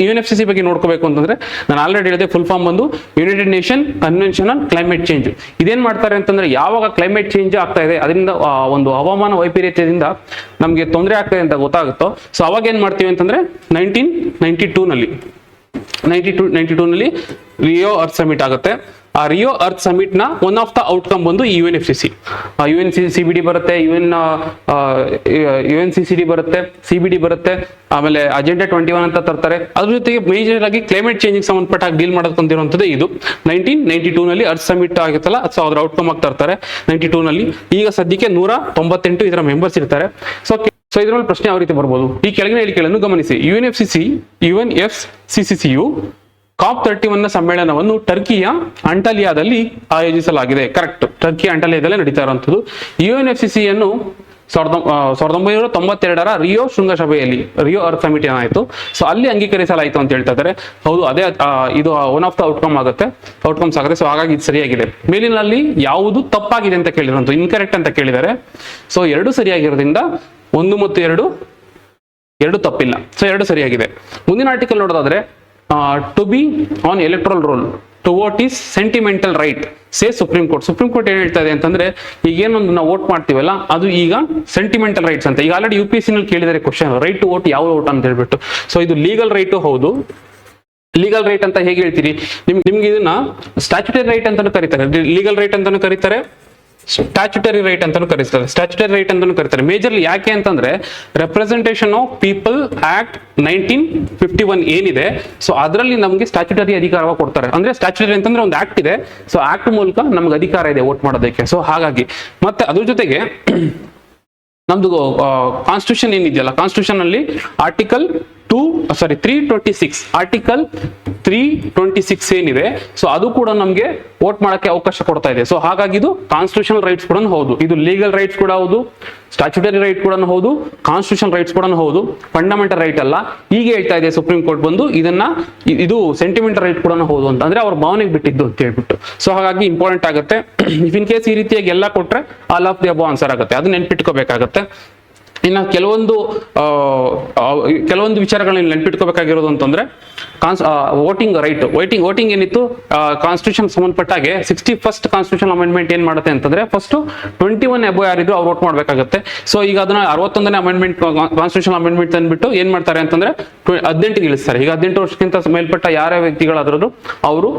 UNFCCC ಬಗ್ಗೆ ನೋಡ್ಕೋಬೇಕು ಅಂತಂದ್ರೆ, ನಾನು ಆಲ್ರೆಡಿ ಹೇಳಿದೆ, ಫುಲ್ ಫಾರ್ಮ್ ಬಂದು United nation convention on climate change. ಇದೇನ್ ಮಾಡ್ತಾರೆ ಅಂತಂದ್ರೆ, ಯಾವಾಗ ಕ್ಲೈಮೇಟ್ ಚೇಂಜ್ ಆಗ್ತಾ ಇದೆ, ಅದರಿಂದ ಒಂದು ಹವಾಮಾನ ವೈಪರೀತ್ಯದಿಂದ ನಮ್ಗೆ ತೊಂದರೆ ಆಗ್ತಾ ಇದೆ ಅಂತ ಗೊತ್ತಾಗುತ್ತೋ, ಸೊ ಅವಾಗ ಏನ್ ಮಾಡ್ತೀವಿ ಅಂತಂದ್ರೆ 1992 ನಲ್ಲಿ ರಿಯೋ ಅರ್ತ್ ಸಮಿಟ್ ಆಗುತ್ತೆ. ಆ ರಿಯೋ ಅರ್ತ್ ಸಮಿಟ್ ನ ಒನ್ ಆಫ್ ದ ಔಟ್ಕಮ್ ಬಂದು ಈ UNFCCC, UNCCBD ಬರುತ್ತೆ, UNCCD ಬರುತ್ತೆ, CBD ಬರುತ್ತೆ, ಆಮೇಲೆ ಅಜೆಂಡಾ 21 ಅಂತ ತರ್ತಾರೆ. ಅದ್ರ ಜೊತೆಗೆ ಮೇಜರ್ ಆಗಿ ಕ್ಲೈಮೇಟ್ ಚೇಂಜ್ ಸಂಬಂಧಪಟ್ಟ ಡೀಲ್ ಮಾಡೋದಕ್ಕಂತಿರುವಂತದ್ದು ಇದು 1992 ನಲ್ಲಿ ಅರ್ತ್ ಸಮಿಟ್ ಆಗುತ್ತಲ್ಲ, ಸೊ ಅದ್ರ ಔಟ್ಕಮ್ ಆಗಿ ತರ್ತಾರೆ 92 ನಲ್ಲಿ. ಈಗ ಸದ್ಯಕ್ಕೆ 198 ಇದರ ಮೆಂಬರ್ಸ್ ಇರ್ತಾರೆ. ಸೊ ಇದರಲ್ಲಿ ಪ್ರಶ್ನೆ ಯಾವ ರೀತಿ ಬರ್ಬೋದು, ಈ ಕೆಳಗಿನ ಹೇಳಿಕೆಗಳನ್ನು ಗಮನಿಸಿ. UNFCCCಯು COP 31 ಸಮ್ಮೇಳನವನ್ನು ಟರ್ಕಿಯ ಅಂಟಾಲಿಯಾದಲ್ಲಿ ಆಯೋಜಿಸಲಾಗಿದೆ. ಕರೆಕ್ಟ್, ಟರ್ಕಿ ಅಂಟಾಲಿಯಾದಲ್ಲೇ ನಡೀತಾ ಇರುವಂತದ್ದು. UNFCCಯನ್ನು 1992 ರಿಯೋ ಶೃಂಗಸಭೆಯಲ್ಲಿ, ರಿಯೋ ಅರ್ತ್ ಸಮಿಟ್ ಏನಾಯ್ತು, ಸೊ ಅಲ್ಲಿ ಅಂಗೀಕರಿಸಲಾಯಿತು ಅಂತ ಹೇಳ್ತಾ ಇದ್ದಾರೆ. ಹೌದು, ಅದೇ ಇದು ಒನ್ ಆಫ್ ದ ಔಟ್ಕಮ್ಸ್ ಆಗುತ್ತೆ. ಸೊ ಹಾಗಾಗಿ ಇದು ಸರಿಯಾಗಿದೆ. ಮೇಲಿನಲ್ಲಿ ಯಾವುದು ತಪ್ಪಾಗಿದೆ ಅಂತ ಕೇಳಿರೋದು, ಇನ್ಕರೆಕ್ಟ್ ಅಂತ ಕೇಳಿದ್ದಾರೆ. ಸೊ 2 ಸರಿಯಾಗಿರೋದ್ರಿಂದ 1 ಮತ್ತು 2 ತಪ್ಪಿಲ್ಲ. ಸೊ 2 ಸರಿಯಾಗಿದೆ. ಮುಂದಿನ ಆರ್ಟಿಕಲ್ ನೋಡೋದಾದ್ರೆ, to be on electoral roll to vote is sentimental right say supreme court. Supreme court ಏನ್ ಹೇಳ್ತಾ ಇದೆ ಅಂತಂದ್ರೆ, ಈಗ ಏನೊಂದು ನಾವು ವೋಟ್ ಮಾಡ್ತೀವಲ್ಲ, ಅದು ಈಗ ಸೆಂಟಿಮೆಂಟಲ್ ರೈಟ್ಸ್ ಅಂತ. ಈಗ ಆಲ್ರೆಡಿ UPSC ನಲ್ಲಿ ಕೇಳಿದರೆ ಕ್ವಶನ್, ರೈಟ್ ಟು ವೋಟ್ ಯಾವ ವೋಟ್ ಅಂತ ಹೇಳ್ಬಿಟ್ಟು. ಸೊ ಇದು ಲೀಗಲ್ ರೈಟ್ ಹೌದು. ಲೀಗಲ್ ರೈಟ್ ಅಂತ ಹೇಗೆ ಹೇಳ್ತೀರಿ, ನಿಮ್ಗೆ ಇದನ್ನ ಸ್ಟ್ಯಾಚ್ಯುಟರಿ ರೈಟ್ ಅಂತಾನು ಕರೀತಾರೆ, ಲೀಗಲ್ ರೈಟ್ ಅಂತಾನು ಕರೀತಾರೆ, ಸ್ಟ್ಯಾಚ್ಯುಟರಿ ರೈಟ್ ಅಂತಾನು ಕರೀತಾರೆ. ಮೇಜರ್ಲಿ ಯಾಕೆ ಅಂತಂದ್ರೆ, ರೆಪ್ರೆಸೆಂಟೇಷನ್ ಆಫ್ ಪೀಪಲ್ ಆಕ್ಟ್ 1951 ಏನಿದೆ, ಸೊ ಅದರಲ್ಲಿ ನಮಗೆ ಸ್ಟ್ಯಾಚ್ಯುಟರಿ ಅಧಿಕಾರ ಕೊಡ್ತಾರೆ. ಅಂದ್ರೆ ಸ್ಟ್ಯಾಚ್ಯುಟರಿ ಅಂತಂದ್ರೆ ಒಂದು ಆಕ್ಟ್ ಇದೆ, ಸೊ ಆಕ್ಟ್ ಮೂಲಕ ನಮ್ಗೆ ಅಧಿಕಾರ ಇದೆ ವೋಟ್ ಮಾಡೋದಕ್ಕೆ. ಸೊ ಹಾಗಾಗಿ ಮತ್ತೆ ಅದ್ರ ಜೊತೆಗೆ ನಮ್ದು ಕಾನ್ಸ್ಟಿಟ್ಯೂಷನ್ ಏನಿದೆಯಲ್ಲ, ಕಾನ್ಸ್ಟಿಟ್ಯೂಷನ್ ಅಲ್ಲಿ ಆರ್ಟಿಕಲ್ 326 ಏನಿದೆ, ಸೊ ಅದು ಕೂಡ ನಮ್ಗೆ ವೋಟ್ ಮಾಡಕ್ಕೆ ಅವಕಾಶ ಕೊಡ್ತಾ ಇದೆ. ಸೊ ಹಾಗಾಗಿ ಇದು ಕಾನ್ಸ್ಟಿಟ್ಯೂಷನಲ್ ರೈಟ್ಸ್ ಕೂಡ ಹೌದು, ಇದು ಲೀಗಲ್ ರೈಟ್ಸ್ ಕೂಡ ಹೌದು, ಸ್ಟ್ಯಾಚ್ಯುಟರಿ ರೈಟ್ ಕೂಡ ಹೌದು, ಕಾನ್ಸ್ಟಿಟ್ಯೂಷನ್ ರೈಟ್ಸ್ ಕೂಡ ಹೌದು, ಫಂಡಮೆಂಟಲ್ ರೈಟ್ ಅಲ್ಲ. ಈಗ ಹೇಳ್ತಾ ಇದೆ ಸುಪ್ರೀಂ ಕೋರ್ಟ್ ಬಂದು ಇದು ಸೆಂಟಿಮೆಂಟಲ್ ರೈಟ್ ಕೂಡ ಹೌದು ಅಂತ, ಅಂದ್ರೆ ಅವ್ರ ಭಾವನೆಗೆ ಬಿಟ್ಟಿದ್ದು ಅಂತ ಹೇಳ್ಬಿಟ್ಟು. ಸೊ ಹಾಗಾಗಿ ಇಂಪಾರ್ಟೆಂಟ್ ಆಗುತ್ತೆ. ಇಫ್ ಇನ್ ಕೇಸ್ ಈ ರೀತಿಯಾಗಿ ಎಲ್ಲ ಕೊಟ್ರೆ all of the above answer ಆಗುತ್ತೆ, ಅದು ನೆನ್ಪಿಟ್ಕೋಬೇಕಾಗತ್ತೆ. ಇನ್ನು ಕೆಲವೊಂದು ವಿಚಾರಗಳನ್ನ ನೆನ್ಪಿಟ್ಕೋಬೇಕಾಗಿರೋದು ಅಂತಂದ್ರೆ ವೋಟಿಂಗ್ ಏನಿತ್ತು ಕಾನ್ಸ್ಟಿಟ್ಯೂಷನ್ ಸಂಬಂಧಪಟ್ಟಾಗೆ 61st ಕಾನ್ಸ್ಟಿಟ್ಯೂಷನ್ ಅಮೆಂಡ್ಮೆಂಟ್ ಏನ್ ಮಾಡುತ್ತೆ ಅಂತಂದ್ರೆ ಫಸ್ಟ್ 21 ಅಬೋ ಯಾರಿದ್ರು ಅವ್ರು ವೋಟ್ ಮಾಡ್ಬೇಕಾಗುತ್ತೆ. ಸೊ ಈಗ ಅದನ್ನ 61ನೇ ಅಮೆಂಡ್ಮೆಂಟ್ ಕಾನ್ಸ್ಟಿಟ್ಯೂಷನ್ ಅಮೆಂಡ್ಮೆಂಟ್ ಅಂದ್ಬಿಟ್ಟು ಏನ್ ಮಾಡ್ತಾರೆ ಅಂತಂದ್ರೆ 18ಗೆ ಇಳಿಸ್ತಾರೆ. ಈಗ 18 ವರ್ಷಕ್ಕಿಂತ ಮೇಲ್ಪಟ್ಟ ಯಾರೇ ವ್ಯಕ್ತಿಗಳಾದ್ರೂ ಅವರು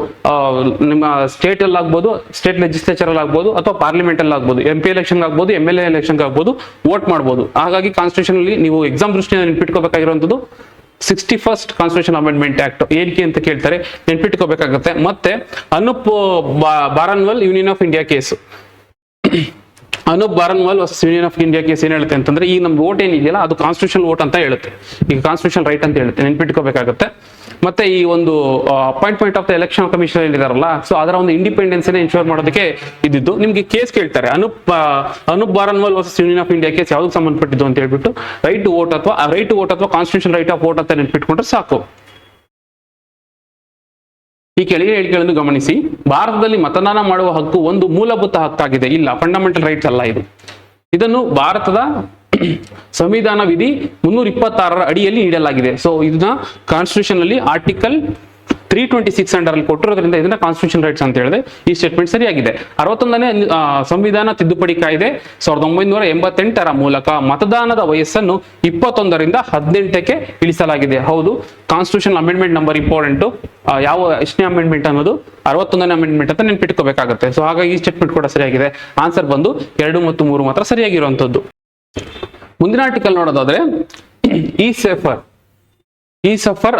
ನಿಮ್ಮ ಸ್ಟೇಟ್ ಅಲ್ಲಿ ಆಗ್ಬೋದು, ಸ್ಟೇಟ್ ಲೆಜಿಸ್ಲೇಚರ್ ಅಲ್ಲಿ ಆಗ್ಬೋದು, ಅಥವಾ ಪಾರ್ಲಿಮೆಂಟ್ ಅಲ್ಲಿ ಆಗ್ಬೋದು, MP ಎಲೆಕ್ಷನ್ ಆಗ್ಬೋದು, MLA ಎಲೆಕ್ಷನ್ ಆಗ್ಬೋದು, ವೋಟ್ ಮಾಡ್ಬೋದು. ಹಾಗಾಗಿ ಕಾನ್ಸ್ಟಿಟ್ಯೂಷನ್ ಅಲ್ಲಿ ನೀವು ಎಕ್ಸಾಮ್ ದೃಷ್ಟಿಯಿಂದ ನೆನ್ಪಿಟ್ಕೋಬೇಕಾಗಿರುವಂತದ್ದು 61st ಕಾನ್ಸ್ಟಿಟ್ಯೂಷನ್ ಅಮೆಂಡ್ಮೆಂಟ್ ಆಕ್ಟ್ ಏನಕ್ಕೆ ಅಂತ ಕೇಳ್ತಾರೆ, ನೆನ್ಪಿಟ್ಕೋಬೇಕಾಗುತ್ತೆ. ಮತ್ತೆ Anoop Baranwal union of India case, Anoop Baranwal versus union of India case ಏನ್ ಹೇಳುತ್ತೆ ಅಂತಂದ್ರೆ ಈ ನಮ್ದು ವೋಟ್ ಏನಿದೆಯಲ್ಲ ಅದು ಕಾನ್ಸ್ಟಿಟ್ಯೂಷನ್ ವೋಟ್ ಅಂತ ಹೇಳುತ್ತೆ, ಈಗ ಕಾನ್ಸ್ಟಿಟ್ಯೂಷನ್ ರೈಟ್ ಅಂತ ಹೇಳುತ್ತೆ, ನೆನ್ಪಿಟ್ಕೋಬೇಕಾಗುತ್ತೆ. ಮತ್ತೆ ಈ ಒಂದು appointment of the election commissioner ಏನಿದಾರಲ್ಲ, ಸೊ ಅದರ ಒಂದು ಇಂಡಿಪೆಂಡೆನ್ಸ್ ಇನ್ಶೋರ್ ಮಾಡೋದಕ್ಕೆ ಇದ್ದಿದ್ದು. ನಿಮ್ಗೆ ಕೇಸ್ ಕೇಳ್ತಾರೆ, Anoop Baranwal versus union of India case ಯಾವ್ದಕ್ಕೆ ಸಂಬಂಧಪಟ್ಟಿದ್ದು ಅಂತ ಹೇಳ್ಬಿಟ್ಟು ರೈಟ್ ಟು ವೋಟ್ ಅಥವಾ ಕಾನ್ಸ್ಟಿಟ್ಯೂಷನ್ ರೈಟ್ ಆಫ್ ವೋಟ್ ಅಂತ ನೆನ್ಪಿಟ್ಕೊಂಡ್ರೆ ಸಾಕು. ಈ ಕೆಳಗೆ ಹೇಳಿಕೆಗಳನ್ನು ಗಮನಿಸಿ. ಭಾರತದಲ್ಲಿ ಮತದಾನ ಮಾಡುವ ಹಕ್ಕು ಒಂದು ಮೂಲಭೂತ ಹಕ್ಕಾಗಿದೆ. ಇಲ್ಲ, ಫಂಡಮೆಂಟಲ್ ರೈಟ್ಸ್ ಅಲ್ಲ ಇದು. ಇದನ್ನು ಭಾರತದ ಸಂವಿಧಾನ ವಿಧಿ 326ರ ಅಡಿಯಲ್ಲಿ ನೀಡಲಾಗಿದೆ. ಸೊ ಇದನ್ನ ಕಾನ್ಸ್ಟಿಟ್ಯೂಷನ್ ಅಲ್ಲಿ ಆರ್ಟಿಕಲ್ 326 ಅಂಡರ್ ಅಲ್ಲಿ ಕೊಟ್ಟಿರೋದ್ರಿಂದ ಇದನ್ನ ಕಾನ್ಸ್ಟಿಟ್ಯೂಷನ್ ರೈಟ್ಸ್ ಅಂತ ಹೇಳಿದೆ. ಈ ಸ್ಟೇಟ್ಮೆಂಟ್ ಸರಿಯಾಗಿದೆ. 61ನೇ ಸಂವಿಧಾನ ತಿದ್ದುಪಡಿ ಕಾಯ್ದೆ 1988ರ ಮೂಲಕ ಮತದಾನದ ವಯಸ್ಸನ್ನು 21ರಿಂದ 18ಕ್ಕೆ ಇಳಿಸಲಾಗಿದೆ. ಹೌದು, ಕಾನ್ಸ್ಟಿಟ್ಯೂಷನ್ ಅಮೆಂಡ್ಮೆಂಟ್ ನಂಬರ್ ಇಂಪಾರ್ಟೆಂಟ್. ಯಾವ ಎಷ್ಟನೇ ಅಮೆಂಡ್ಮೆಂಟ್ ಅನ್ನೋದು 61ನೇ ಅಮೆಂಡ್ಮೆಂಟ್ ಅಂತ ನೆನ್ಪಿಟ್ಕೋಬೇಕಾಗುತ್ತೆ. ಸೊ ಹಾಗಾಗಿ ಈ ಸ್ಟೇಟ್ಮೆಂಟ್ ಕೂಡ ಸರಿಯಾಗಿದೆ. ಆನ್ಸರ್ ಬಂದು 2 ಮತ್ತು 3 ಮಾತ್ರ ಸರಿಯಾಗಿರುವಂತದ್ದು. ಮುಂದಿನ ಆರ್ಟಿಕಲ್ ನೋಡೋದಾದ್ರೆ e-Safar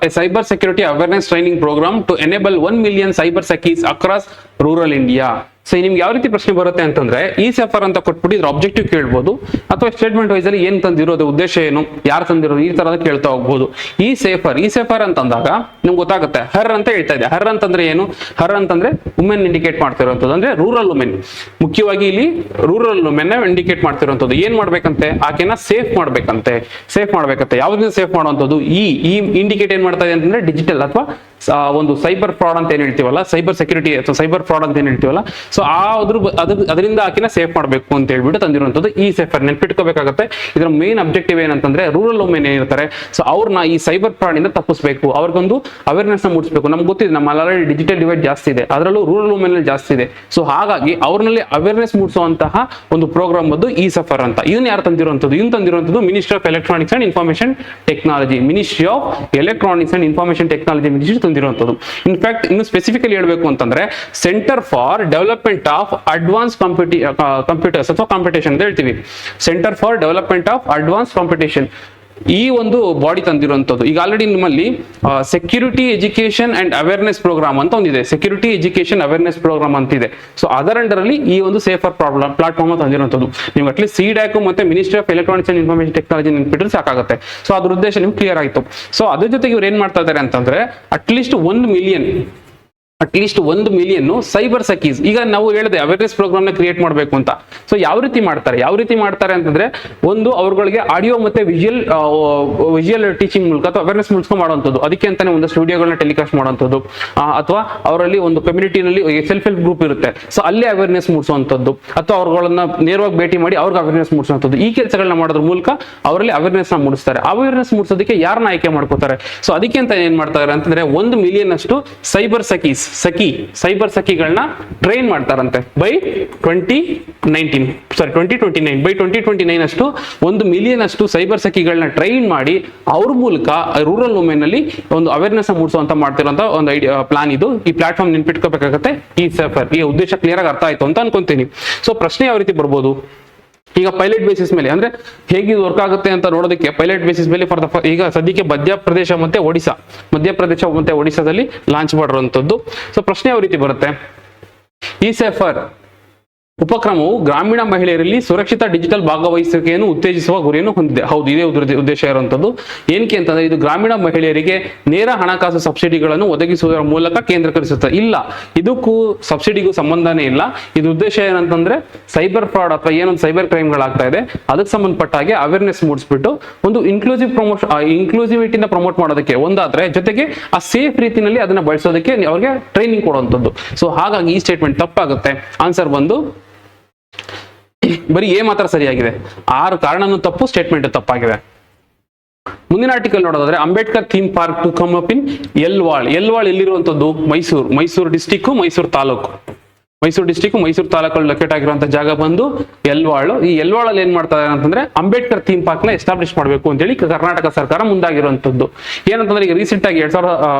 a cyber security awareness training program to enable 1 million cyber seckies across rural India. So ನಿಮ್ಗೆ ಯಾವ ರೀತಿ ಪ್ರಶ್ನೆ ಬರುತ್ತೆ ಅಂತಂದ್ರೆ e-Safar ಅಂತ ಕೊಟ್ಬಿಟ್ಟು ಇದ್ರ ಆಬ್ಜೆಕ್ಟಿವ್ ಕೇಳ್ಬೋದು, ಅಥವಾ ಸ್ಟೇಟ್ಮೆಂಟ್ ವೈಸ್ ಅಲ್ಲಿ ಏನ್ ತಂದಿರೋದು, ಉದ್ದೇಶ ಏನು, ಯಾರು ತಂದಿರೋದು, ಈ ತರದ ಕೇಳ್ತಾ ಹೋಗ್ಬೋದು. e-Safar ಅಂತಂದಾಗ ನಿಮ್ಗೆ ಗೊತ್ತಾಗುತ್ತೆ. ಹರ್ ಅಂತ ಹೇಳ್ತಾ ಇದೆ. ಹರ್ ಅಂತಂದ್ರೆ ಏನು? ಹರ್ ಅಂತಂದ್ರೆ ವುಮೆನ್ ಇಂಡಿಕೇಟ್ ಮಾಡ್ತಿರುವಂತದ್ದು, ಅಂದ್ರೆ ರೂರಲ್ ವುಮೆನ್. ಮುಖ್ಯವಾಗಿ ಇಲ್ಲಿ ರೂರಲ್ ವುಮೆನ್ ಇಂಡಿಕೇಟ್ ಮಾಡ್ತಿರುವಂತದ್ದು. ಏನ್ ಮಾಡ್ಬೇಕಂತೆ? ಆಕೆನ ಸೇಫ್ ಮಾಡ್ಬೇಕಂತೆ. ಯಾವ್ದ್ರಿಂದ ಸೇಫ್ ಮಾಡುವಂತದ್ದು? ಈ ಇಂಡಿಕೇಟ್ ಏನ್ ಮಾಡ್ತಾ ಇದೆ ಅಂತಂದ್ರೆ ಡಿಜಿಟಲ್ ಅಥವಾ ಒಂದು ಸೈಬರ್ ಫ್ರಾಡ್ ಅಂತ ಏನ್ ಹೇಳ್ತೀವಲ್ಲ, ಸೈಬರ್ ಸೆಕ್ಯೂರಿಟಿ ಅಥವಾ ಸೈಬರ್ ಫ್ರಾಡ್ ಅಂತ ಏನ್ ಹೇಳ್ತೀವಲ್ಲ, ಸೊ ಅದರಿಂದ ಆಕಿನ ಸೇಫ್ ಮಾಡಬೇಕು ಅಂತ ಹೇಳ್ಬಿಟ್ಟು ತಂದಿರುವಂತದ್ದು e-Safar. ನೆನ್ಪಿಟ್ಕೋಬೇಕಾಗುತ್ತೆ. ಇದರ ಮೇನ್ ಅಬ್ಜೆಕ್ಟಿವ್ ಏನಂತಂದ್ರೆ ರೂರಲ್ ವುಮೆನ್ ಏನಿರ್ತಾರೆ, ಸೊ ಅವ್ರನ್ನ ಈ ಸೈಬರ್ ಫ್ರಾಡ್ ಇಂದ ತಪ್ಪಿಸಬೇಕು, ಅವ್ರಿಗೊಂದು ಅವೇರ್ನೆಸ್ ನ ಮೂಡಿಸಬೇಕು. ನಮ್ಗೆ ಗೊತ್ತಿದೆ, ನಮ್ಮ ಆಲ್ರೆಡಿ ಡಿಜಿಟಲ್ ಡಿವೈಡ್ ಜಾಸ್ತಿ ಇದೆ, ಅದರಲ್ಲೂ ರೂರಲ್ ವುಮೆನ್ ಅಲ್ಲಿ ಜಾಸ್ತಿ ಇದೆ. ಸೊ ಹಾಗಾಗಿ ಅವ್ರನಲ್ಲಿ ಅವೇರ್ನೆಸ್ ಮೂಡಿಸುವಂತಹ ಒಂದು ಪ್ರೋಗ್ರಾಮ್ ಬಂದು e-Safar ಅಂತ. ಇದನ್ನ ಯಾರು ತಂದಿರುವಂತದ್ದು? Ministry of electronics and information technology. Ministry of electronics and information technology ministry ತಂದಿರುವಂತದ್ದು. ಇನ್ಫ್ಯಾಕ್ಟ್ ಇನ್ನು ಸ್ಪೆಸಿಫಿಕಲಿ ಹೇಳ್ಬೇಕು ಅಂತಂದ್ರೆ centre for development of advance computers ಅಥವಾ ಕಾಂಪಿಟೇಷನ್ ಅಂತ ಹೇಳ್ತೀವಿ. Centre for development of advance computation ಈ ಒಂದು ಬಾಡಿ ತಂದಿರುವಂತದ್ದು. ಈಗ ಆಲ್ರೆಡಿ ನಿಮ್ಮಲ್ಲಿ security education and awareness programme ಅಂತ ಒಂದಿದೆ, ಸೆಕ್ಯೂರಿಟಿ ಎಜುಕೇಶನ್ ಅವೇರ್ನೆಸ್ ಪ್ರೋಗ್ರಾಮ್ ಅಂತಿದೆ. ಸೊ ಅದರ ಅಂಡರ್ ಅಲ್ಲಿ ಈ ಒಂದು ಸೇಫರ್ ಪ್ಲಾಟ್ಫಾರ್ಮ್ ತಂದಿರುವಂತದ್ದು. ನೀವು ಅಟ್ಲೀಸ್ಟ್ CDAC ಮತ್ತೆ ministry of electronics and information technology ನೆನ್ಪಿಟ್ರೆ ಸಾಕಾಗುತ್ತೆ. ಸೊ ಅದ್ರ ಉದ್ದೇಶ ನಿಮ್ಗೆ ಕ್ಲಿಯರ್ ಆಯ್ತು. ಸೊ ಅದ್ರ ಜೊತೆಗೆ ಇವ್ರು ಏನ್ ಮಾಡ್ತಾ ಇದ್ದಾರೆ ಅಂತಂದ್ರೆ ಅಟ್ಲೀಸ್ಟ್ 1 ಮಿಲಿಯನ್ ಸೈಬರ್ ಸಕೀಸ್. ಈಗ ನಾವು ಹೇಳಿದೆ ಅವೇರ್ನೆಸ್ ಪ್ರೋಗ್ರಾಮ್ ನ ಕ್ರಿಯೇಟ್ ಮಾಡಬೇಕು ಅಂತ. ಸೊ ಯಾವ ರೀತಿ ಮಾಡ್ತಾರೆ ಅಂತಂದ್ರೆ ಒಂದು ಅವ್ರಗಳಿಗೆ ಆಡಿಯೋ ಮತ್ತೆ ವಿಜುವಲ್ ಟೀಚಿಂಗ್ ಮೂಲಕ ಅಥವಾ ಅವೇರ್ನೆಸ್ ಮುಗಿಸ್ಕೊಂಡು ಮಾಡುವಂಥದ್ದು. ಅದಕ್ಕೆ ಅಂತಾನೆ ಒಂದು ಸ್ಟುಡಿಯೋಗಳನ್ನ ಟೆಲಿಕಾಸ್ಟ್ ಮಾಡುವಂಥದ್ದು, ಅಥವಾ ಅವರಲ್ಲಿ ಒಂದು ಕಮ್ಯುನಿಟಿನಲ್ಲಿ ಸೆಲ್ಫ್ ಹೆಲ್ಪ್ ಗ್ರೂಪ್ ಇರುತ್ತೆ, ಸೊ ಅಲ್ಲಿ ಅವೇರ್ನೆಸ್ ಮೂಡಿಸುವಂಥದ್ದು, ಅಥವಾ ಅವ್ರಗಳನ್ನ ನೇರವಾಗಿ ಭೇಟಿ ಮಾಡಿ ಅವ್ರಿಗೆ ಅವೇರ್ನೆಸ್ ಮೂಡಿಸುವಂಥದ್ದು. ಈ ಕೆಲಸಗಳನ್ನ ಮಾಡೋದ್ರ ಮೂಲಕ ಅವರಲ್ಲಿ ಅವೇರ್ನೆಸ್ ನ ಮೂಡಿಸ್ತಾರೆ. ಅವೇರ್ನೆಸ್ ಮೂಡಿಸೋದಕ್ಕೆ ಯಾರನ್ನ ಆಯ್ಕೆ ಮಾಡ್ಕೋತಾರೆ? ಸೊ ಅದಕ್ಕೆ ಅಂತ ಏನ್ ಮಾಡ್ತಾರೆ ಅಂತಂದ್ರೆ 1 ಮಿಲಿಯನ್ ಅಷ್ಟು ಸೈಬರ್ ಸಖಿಗಳನ್ನ ಟ್ರೈನ್ ಮಾಡ್ತಾರಂತೆ ಬೈ 2029 ಅಷ್ಟು 1 ಮಿಲಿಯನ್ ಅಷ್ಟು ಸೈಬರ್ ಸಖಿಗಳನ್ನ ಟ್ರೈನ್ ಮಾಡಿ ಅವ್ರ ಮೂಲಕ ರೂರಲ್ ವುಮೆನ್ ಅಲ್ಲಿ ಒಂದು ಅವೇರ್ನೆಸ್ ಮೂಡಿಸುವಂತ ಮಾಡ್ತಿರೋಂತ ಒಂದು ಪ್ಲಾನ್ ಇದು. ಈ ಪ್ಲಾಟ್ಫಾರ್ಮ್ ನೆನ್ಪಿಟ್ಕೋಬೇಕಾಗತ್ತೆ e-Safar. ಈ ಉದ್ದೇಶ ಕ್ಲಿಯರ್ ಆಗಿ ಅರ್ಥ ಆಯ್ತು ಅಂತ ಅನ್ಕೊಂತೀನಿ. ಸೊ ಪ್ರಶ್ನೆ ಯಾವ ರೀತಿ ಬರ್ಬೋದು? ಈಗ ಪೈಲಟ್ ಬೇಸಿಸ್ ಮೇಲೆ, ಅಂದ್ರೆ ಹೇಗೆ ವರ್ಕ್ ಆಗುತ್ತೆ ಅಂತ ನೋಡೋದಕ್ಕೆ ಪೈಲಟ್ ಬೇಸಿಸ್ ಮೇಲೆ ಈಗ ಸದ್ಯಕ್ಕೆ ಮಧ್ಯಪ್ರದೇಶ ಮತ್ತೆ ಒಡಿಶಾದಲ್ಲಿ ಲಾಂಚ್ ಮಾಡಿರುವಂತದ್ದು. ಸೊ ಪ್ರಶ್ನೆ ಯಾವ ರೀತಿ ಬರುತ್ತೆ? e-Safar ಉಪಕ್ರಮವು ಗ್ರಾಮೀಣ ಮಹಿಳೆಯರಲ್ಲಿ ಸುರಕ್ಷಿತ ಡಿಜಿಟಲ್ ಭಾಗವಹಿಸುವಿಕೆಯನ್ನು ಉತ್ತೇಜಿಸುವ ಗುರಿಯನ್ನು ಹೊಂದಿದೆ. ಹೌದು, ಇದೇ ಉದ್ದೇಶ ಇರುವಂತದ್ದು. ಏನಕ್ಕೆ ಅಂತಂದ್ರೆ ಇದು ಗ್ರಾಮೀಣ ಮಹಿಳೆಯರಿಗೆ ನೇರ ಹಣಕಾಸು ಸಬ್ಸಿಡಿಗಳನ್ನು ಒದಗಿಸುವುದರ ಮೂಲಕ ಕೇಂದ್ರೀಕರಿಸುತ್ತದೆ. ಇಲ್ಲ, ಇದಕ್ಕೂ ಸಬ್ಸಿಡಿಗೂ ಸಂಬಂಧನೇ ಇಲ್ಲ. ಇದು ಉದ್ದೇಶ ಏನಂತಂದ್ರೆ ಸೈಬರ್ ಫ್ರಾಡ್ ಅಥವಾ ಏನೊಂದು ಸೈಬರ್ ಕ್ರೈಮ್ಗಳಾಗ್ತಾ ಇದೆ ಅದಕ್ಕೆ ಸಂಬಂಧಪಟ್ಟ ಹಾಗೆ ಅವೇರ್ನೆಸ್ ಮೂಡಿಸ್ಬಿಟ್ಟು ಒಂದು ಇನ್ಕ್ಲೂಸಿವಿಟಿನ ಪ್ರಮೋಟ್ ಮಾಡೋದಕ್ಕೆ ಒಂದಾದ್ರೆ, ಜೊತೆಗೆ ಆ ಸೇಫ್ ರೀತಿಯಲ್ಲಿ ಅದನ್ನ ಬಳಸೋದಕ್ಕೆ ಅವ್ರಿಗೆ ಟ್ರೈನಿಂಗ್ ಕೊಡುವಂಥದ್ದು. ಸೊ ಹಾಗಾಗಿ ಈ ಸ್ಟೇಟ್ಮೆಂಟ್ ತಪ್ಪಾಗುತ್ತೆ. ಆನ್ಸರ್ ಬಂದು ಬರೀ ಎ ಮಾತ್ರ ಸರಿಯಾಗಿದೆ, 6 ಕಾರಣನೂ ತಪ್ಪು, ಸ್ಟೇಟ್ಮೆಂಟ್ ತಪ್ಪಾಗಿದೆ. ಮುಂದಿನ ಆರ್ಟಿಕಲ್ ನೋಡೋದಾದ್ರೆ Ambedkar theme park to come up in Yelwal. Yelwal ಎಲ್ಲಿರುವಂತದ್ದು? ಮೈಸೂರು ಡಿಸ್ಟಿಕ್, ಮೈಸೂರು ತಾಲೂಕು. ಮೈಸೂರು ಡಿಸ್ಟಿಕ್, ಮೈಸೂರು ತಾಲೂಕಲ್ಲಿ ಲೊಕೇಟ್ ಆಗಿರುವಂತ ಜಾಗ ಬಂದು ಯಲ್ವಾಳು. ಈ ಯಲ್ವಾಳಲ್ಲಿ ಏನ್ ಮಾಡ್ತಾರೆ ಅಂತಂದ್ರೆ ಅಂಬೇಡ್ಕರ್ ಥೀಮ್ ಪಾರ್ಕ್ ನ ಎಸ್ಟಾಬ್ಲಿಷ್ ಮಾಡಬೇಕು ಅಂತೇಳಿ ಕರ್ನಾಟಕ ಸರ್ಕಾರ ಮುಂದಾಗಿರುವಂತದ್ದು. ಏನಂತಂದ್ರೆ ಈಗ ರೀಸೆಂಟ್ ಆಗಿ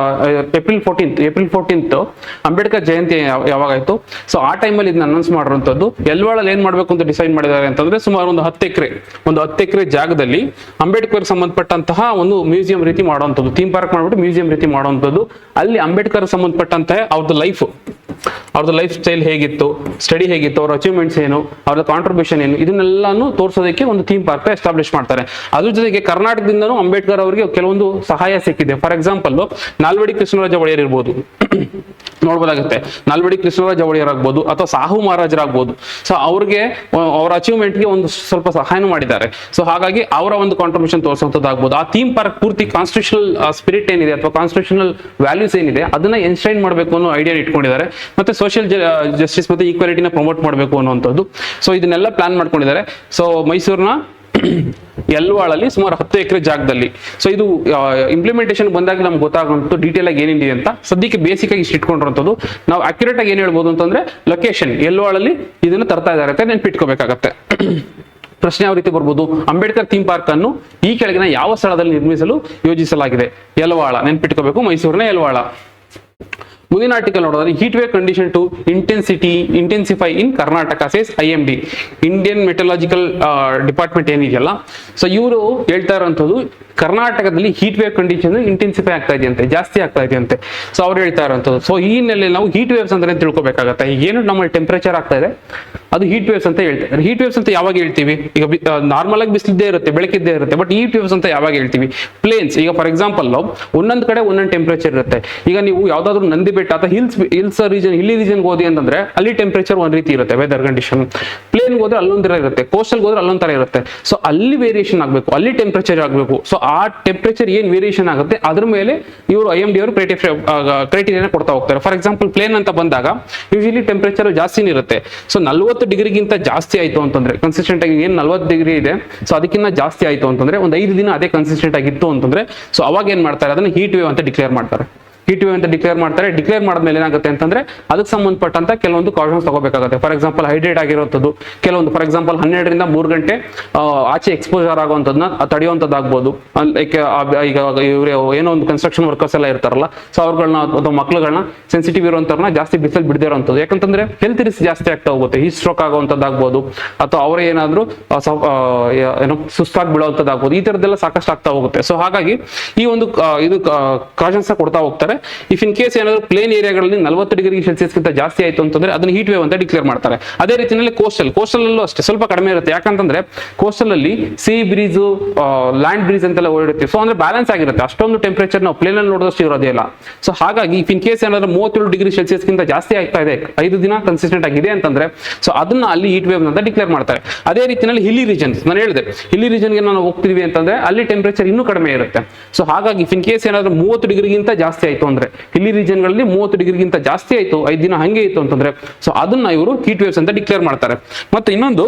April 14th Ambedkar Jayanti ಯಾವಾಗಾಯ್ತು, so ಆ ಟೈಮಲ್ಲಿ ಇದನ್ನ ಅನೌನ್ಸ್ ಮಾಡಿರುವಂತದ್ದು. ಯಲ್ವಾಳಲ್ಲಿ ಏನ್ ಮಾಡ್ಬೇಕು ಅಂತ ಡಿಸೈಡ್ ಮಾಡಿದ್ದಾರೆ ಅಂತಂದ್ರೆ ಸುಮಾರು ಒಂದು 10 ಎಕರೆ ಜಾಗದಲ್ಲಿ ಅಂಬೇಡ್ಕರ್ ಸಂಬಂಧಪಟ್ಟಂತಹ ಒಂದು ಮ್ಯೂಸಿಯಂ ರೀತಿ ಮಾಡುವಂಥದ್ದು, ಥೀಮ್ ಪಾರ್ಕ್ ಮಾಡ್ಬಿಟ್ಟು ಮ್ಯೂಸಿಯಂ ರೀತಿ ಮಾಡುವಂಥದ್ದು. ಅಲ್ಲಿ ಅಂಬೇಡ್ಕರ್ ಸಂಬಂಧಪಟ್ಟಂತಹ ಅವ್ರದ್ದು ಲೈಫ್ ಸ್ಟೈಲ್ ಹೇಗಿತ್ತು, ಸ್ಟಡಿ ಹೇಗಿತ್ತು, ಅವ್ರ ಅಚೀವ್ಮೆಂಟ್ಸ್ ಏನು, ಅವ್ರ ಕಾಂಟ್ರಿಬ್ಯೂಷನ್ ಏನು, ಇದನ್ನೆಲ್ಲಾನು ತೋರಿಸೋದಕ್ಕೆ ಒಂದು ಥೀಮ್ ಪಾರ್ಕ್ ಎಸ್ಟಾಬ್ಲಿಷ್ ಮಾಡ್ತಾರೆ. ಅದ್ರ ಜೊತೆಗೆ ಕರ್ನಾಟಕದಿಂದನೂ ಅಂಬೇಡ್ಕರ್ ಅವರಿಗೆ ಕೆಲವೊಂದು ಸಹಾಯ ಸಿಕ್ಕಿದೆ. ಫಾರ್ ಎಕ್ಸಾಂಪಲ್ ನಾಲ್ವಡಿ ಕೃಷ್ಣರಾಜ ಒಡೆಯರ್ ಇರ್ಬೋದು, ನೋಡ್ಬೋದಾಗುತ್ತೆ. ನಾಲ್ವಡಿ ಕೃಷ್ಣರಾಜ ಒಡೆಯರ್ ಆಗ್ಬೋದು ಅಥವಾ ಸಾಹು ಮಹಾರಾಜರಾಗ್ಬೋದು. ಸೊ ಅವ್ರಿಗೆ ಅವರ ಅಚೀವ್ಮೆಂಟ್ಗೆ ಒಂದು ಸ್ವಲ್ಪ ಸಹಾಯ ಮಾಡಿದ್ದಾರೆ. ಸೊ ಹಾಗಾಗಿ ಅವರ ಒಂದು ಕಾಂಟ್ರಿಬ್ಯೂಷನ್ ತೋರಿಸುವಂತದ್ದಾಗ್ಬೋದು. ಆ ಥೀಮ್ ಪಾರ್ಕ್ ಪೂರ್ತಿ ಕಾನ್ಸ್ಟಿಟ್ಯೂಷನಲ್ ಸ್ಪಿರಿಟ್ ಏನಿದೆ ಅಥವಾ ಕಾನ್ಸ್ಟಿಟ್ಯೂಷನಲ್ ವ್ಯಾಲ್ಯೂಸ್ ಏನಿದೆ ಅದನ್ನ ಎನ್ಶೈನ್ ಮಾಡಬೇಕು ಅನ್ನೋ ಐಡಿಯಾ ಇಟ್ಕೊಂಡಿದ್ದಾರೆ. ಮತ್ತೆ ಸೋಷಿಯಲ್ ಜಸ್ಟಿಸ್ ಮತ್ತೆ ಈಕ್ವಾಲಿಟಿನ ಪ್ರಮೋಟ್ ಮಾಡಬೇಕು ಅನ್ನುವಂಥದ್ದು. ಸೊ ಇದನ್ನೆಲ್ಲ ಪ್ಲಾನ್ ಮಾಡ್ಕೊಂಡಿದ್ದಾರೆ. ಸೊ ಮೈಸೂರಿನ ಯಲ್ವಾಳಲ್ಲಿ ಸುಮಾರು 10 ಎಕರೆ ಜಾಗದಲ್ಲಿ. ಸೊ ಇದು ಇಂಪ್ಲಿಮೆಂಟೇಷನ್ ಬಂದಾಗ ನಮ್ಗೆ ಗೊತ್ತಾಗುವಂತ ಡೀಟೇಲ್ ಆಗಿ ಏನಿದೆ ಅಂತ. ಸದ್ಯಕ್ಕೆ ಬೇಸಿಕ್ ಆಗಿ ಇಷ್ಟು ಇಟ್ಕೊಂಡಿರುವಂಥದ್ದು. ನಾವು ಅಕ್ಯುರೇಟ್ ಆಗಿ ಏನ್ ಹೇಳ್ಬೋದು ಅಂತಂದ್ರೆ ಲೊಕೇಶನ್ ಯಲ್ವಾಳಲ್ಲಿ ಇದನ್ನ ತರ್ತಾ ಇದ್ದಾರೆ ಅಂತ ನೆನ್ಪಿಟ್ಕೋಬೇಕಾಗತ್ತೆ. ಪ್ರಶ್ನೆ ಯಾವ ರೀತಿ ಬರ್ಬೋದು? ಅಂಬೇಡ್ಕರ್ ಥೀಮ್ ಪಾರ್ಕ್ ಅನ್ನು ಈ ಕೆಳಗಿನ ಯಾವ ಸ್ಥಳದಲ್ಲಿ ನಿರ್ಮಿಸಲು ಯೋಜಿಸಲಾಗಿದೆ? ಯಲ್ವಾಳ, ನೆನ್ಪಿಟ್ಕೋಬೇಕು, ಮೈಸೂರಿನ ಯಲ್ವಾಳ. ಮುಂದಿನ ಆರ್ಟಿಕಲ್ ನೋಡೋದ್ರೆ heat wave condition to intensify in Karnataka says IMD, Indian meteorological department ಏನಿದೆಯಲ್ಲ, ಸೊ ಇವರು ಹೇಳ್ತಾ ಇರುವಂತದ್ದು ಕರ್ನಾಟಕದಲ್ಲಿ ಹೀಟ್ ವೇವ್ ಕಂಡೀಷನ್ ಇಂಟೆನ್ಸಿಫೈ ಆಗ್ತಾ ಇದೆಯಂತೆ, ಜಾಸ್ತಿ ಆಗ್ತಾ ಇದೆಯಂತೆ. ಸೊ ಅವ್ರು ಹೇಳ್ತಾ ಇರುವಂತದ್ದು. ಸೊ ಈ ಹಿನ್ನೆಲೆಯಲ್ಲಿ ನಾವು ಹೀಟ್ ವೇವ್ಸ್ ಅಂದ್ರೆ ತಿಳ್ಕೊಬೇಕಾಗತ್ತೆ. ಏನು ನಮ್ಮಲ್ಲಿ ಟೆಂಪರೇಚರ್ ಆಗ್ತಾ ಇದೆ ಅದು ಹೀಟ್ ವೇವ್ಸ್ ಅಂತ ಹೇಳ್ತಾರೆ. ಹೀಟ್ ವೇವ್ಸ್ ಅಂತ ಯಾವಾಗ ಹೇಳ್ತೀವಿ? ಈಗ ನಾರ್ಮಲ್ ಆಗಿ ಬಿಸಿಲಿದ್ದೇ ಇರುತ್ತೆ, ಬೆಳಕಿದ್ದೇ ಇರುತ್ತೆ. ಬಟ್ ಹೀಟ್ ವೇವ್ಸ್ ಅಂತ ಯಾವಾಗ ಹೇಳ್ತೀವಿ? ಪ್ಲೇನ್ಸ್, ಈಗ ಫಾರ್ ಎಕ್ಸಾಂಪಲ್ ಒಂದೊಂದು ಕಡೆ ಒಂದೊಂದು ಟೆಂಪರೇಚರ್ ಇರುತ್ತೆ. ಈಗ ನೀವು ಯಾವ್ದಾದ್ರು ನಂದಿ ಬೆಟ್ಟ ಅಥವಾ ಹಿಲ್ಸ್ ರೀಜನ್, ಹಿಲ್ಲಿ ರೀಜನ್ ಹೋದಿ ಅಂತಂದ್ರೆ ಅಲ್ಲಿ ಟೆಂಪರೇಚರ್ ಒಂದ್ ರೀತಿ ಇರುತ್ತೆ, ವೆದರ್ ಕಂಡೀಷನ್. ಪ್ಲೇನ್ ಹೋದ್ರೆ ಅಲ್ಲೊಂದ್ ತರ ಇರುತ್ತೆ, ಕೋಸ್ಟಲ್ ಹೋದ್ರೆ ಅಲ್ಲೊಂದ್ ತರ ಇರುತ್ತೆ. ಸೊ ಅಲ್ಲಿ ವೇರಿಯೇಷನ್ ಆಗಬೇಕು, ಅಲ್ಲಿ ಟೆಂಪರೇಚರ್ ಆಗಬೇಕು. ಸೊ ಆ ಟೆಂಪರೇಚರ್ ಏನ್ ವೇರಿಯೇಷನ್ ಆಗುತ್ತೆ ಅದ್ರ ಮೇಲೆ ಇವರು IMD ಅವರು ಕ್ರೈಟೀರಿಯಾನ ಕೊಡ್ತಾ ಹೋಗ್ತಾರೆ. ಫಾರ್ ಎಕ್ಸಾಂಪಲ್ ಪ್ಲೇನ್ ಅಂತ ಬಂದಾಗ ಯೂಶಲಿ ಟೆಂಪರೇಚರ್ ಜಾಸ್ತಿನೇ ಇರುತ್ತೆ. ಸೊ 40 ಡಿಗ್ರಿಗಿಂತ ಜಾಸ್ತಿ ಆಯ್ತು ಅಂತಂದ್ರೆ, ಕನ್ಸಿಸ್ಟೆಂಟ್ ಆಗಿ ಏನ್ 40 ಡಿಗ್ರಿ ಇದೆ, ಸೊ ಅದಕ್ಕಿಂತ ಜಾಸ್ತಿ ಆಯ್ತು ಅಂತಂದ್ರೆ, ಒಂದು 5 ದಿನ ಅದೇ ಕನ್ಸಿಸ್ಟೆಂಟ್ ಆಗಿತ್ತು ಅಂತಂದ್ರೆ, ಸೊ ಅವಾಗ ಏನ್ ಮಾಡ್ತಾರೆ, ಅದನ್ನ ಹೀಟ್ ವೇವ್ ಅಂತ ಡಿಕ್ಲೇರ್ ಮಾಡ್ತಾರೆ. ಹೀಟ್ ವೇವ್ ಅಂತ ಡಿಕ್ಲೇರ್ ಮಾಡ್ತಾರೆ. ಡಿಕ್ಲೇರ್ ಮಾಡಿದ್ಮೇಲೆ ಏನಾಗುತ್ತೆ ಅಂತಂದ್ರೆ ಅದಕ್ಕೆ ಸಂಬಂಧಪಟ್ಟಂತ ಕೆಲವೊಂದು ಕಾಷನ್ಸ್ ತಗೋಬೇಕಾಗುತ್ತೆ. ಫಾರ್ ಎಕ್ಸಾಂಪಲ್ ಹೈಡ್ರೇಟ್ ಆಗಿರುವಂಥದ್ದು, ಕೆಲವೊಂದು ಫಾರ್ ಎಕ್ಸಾಂಪಲ್ 12 ರಿಂದ 3 ಗಂಟೆ ಆಚೆ ಎಕ್ಸ್ಪೋಜರ್ ಆಗುವಂಥದ್ದನ್ನ ತಡೆಯುವಂಥದ್ದಾಗ್ಬೋದು. ಲೈಕ್ ಈಗ ಇವ್ರು ಏನೋ ಒಂದು ಕನ್ಸ್ಟ್ರಕ್ಷನ್ ವರ್ಕರ್ಸ್ ಎಲ್ಲ ಇರ್ತಾರಲ್ಲ, ಸೊ ಅವ್ರುಗಳನ್ನ ಅಥವಾ ಮಕ್ಳುಗಳನ್ನ ಸೆನ್ಸಿಟಿವ್ ಇರುವಂತವ್ರನ್ನ ಜಾಸ್ತಿ ಬಿಸಿಲು ಬಿಡದೇ ಇರುವಂಥದ್ದು. ಯಾಕಂತಂದ್ರೆ ಹೆಲ್ತ್ ರಿಸ್ಕ್ ಜಾಸ್ತಿ ಆಗ್ತಾ ಹೋಗುತ್ತೆ. ಹೀಟ್ ಸ್ಟ್ರೋಕ್ ಆಗುವಂಥದ್ದಾಗ್ಬೋದು ಅಥವಾ ಅವರೇ ಏನಾದ್ರು ಏನೋ ಸುಸ್ತಾಗಿ ಬೀಳುವಂಥದ್ದಾಗ್ಬೋದು. ಈ ತರದ್ದೆಲ್ಲ ಸಾಕಷ್ಟು ಆಗ್ತಾ ಹೋಗುತ್ತೆ. ಸೊ ಹಾಗಾಗಿ ಈ ಒಂದು ಇದು ಕಾಷನ್ಸ್ ಕೊಡ್ತಾ ಹೋಗ್ತಾರೆ. ಇಫ್ ಇನ್ ಕೇಸ್ ಏನಾದ್ರು ಪ್ಲೇನ್ ಏರಿಯಾಗಳಲ್ಲಿ 40 ಡಿಗ್ರಿ ಸೆಲ್ಸಿಯಸ್ಗಿಂತ ಜಾಸ್ತಿ ಆಯ್ತು ಅಂತಂದ್ರೆ ಅದನ್ನ ಹೀಟ್ ವೇವ್ ಅಂತ ಡಿಕ್ಲೇರ್ ಮಾಡ್ತಾರೆ. ಅದೇ ರೀತಿಯಲ್ಲಿ ಕೋಸ್ಟಲ್ ಅಲ್ಲೂ ಅಷ್ಟೇ ಸ್ವಲ್ಪ ಕಡಿಮೆ ಇರುತ್ತೆ. ಯಾಕಂತಂದ್ರೆ ಕೋಸ್ಟಲ್ ಅಲ್ಲಿ ಸಿ ಬ್ರೀಸ್, ಲ್ಯಾಂಡ್ ಬ್ರೀಸ್ ಅಂತೆಲ್ಲ ಓಡಿರುತ್ತೆ. ಸೊ ಅಂದ್ರೆ ಬ್ಯಾಲೆನ್ಸ್ ಆಗಿರುತ್ತೆ. ಅಷ್ಟೊಂದು ಟೆಂಪರೇಚರ್ ನಾವು ಪ್ಲೇನ್ ಅಲ್ಲಿ ನೋಡೋದಷ್ಟು ಇರೋದೇ ಇಲ್ಲ. ಸೊ ಹಾಗಾಗಿ ಇಫ್ ಇನ್ ಕೇಸ್ ಏನಾದ್ರು 37 ಡಿಗ್ರಿ ಸೆಲ್ಸಿಯಸ್ಗಿಂತ ಜಾಸ್ತಿ ಆಗ್ತಾ ಇದೆ, 5 ದಿನ ಕನ್ಸಿಸ್ಟೆಂಟ್ ಆಗಿದೆ ಅಂತಂದ್ರೆ, ಸೊ ಅದನ್ನ ಅಲ್ಲಿ ಹೀಟ್ ವೇವ್ ಅಂತ ಡಿಕ್ಲೇರ್ ಮಾಡ್ತಾರೆ. ಅದೇ ರೀತಿಯಲ್ಲಿ ಹಿಲ್ಲಿ ರೀಜನ್ಸ್, ನಾನು ಹೇಳಿದೆ ಹಿಲ್ಲಿ ರೀಜನ್ಗೆ ನಾವು ಹೋಗ್ತಿದ್ವಿ ಅಂತಂದ್ರೆ ಅಲ್ಲಿ ಟೆಂಪರೇಚರ್ ಇನ್ನೂ ಕಡಿಮೆ ಇರುತ್ತೆ. ಸೊ ಹಾಗಾಗಿ ಇಫ್ ಇನ್ ಕೇಸ್ ಏನಾದ್ರು 30 ಡಿಗ್ರಿಗಿಂತ ಜಾಸ್ತಿ ಆಯ್ತು ಅಂದ್ರೆ, ಹಿಲ್ಲಿ ರೀಜನ್ ಗಳಲ್ಲಿ 30 ಡಿಗ್ರಿಗಿಂತ ಜಾಸ್ತಿ ಆಯ್ತು, 5 ದಿನ ಹಂಗೆ ಇತ್ತು ಅಂತಂದ್ರೆ, ಸೊ ಅದನ್ನ ಇವರು ಹೀಟ್ ವೇವ್ಸ್ ಅಂತ ಡಿಕ್ಲೇರ್ ಮಾಡ್ತಾರೆ. ಮತ್ತೆ ಇನ್ನೊಂದು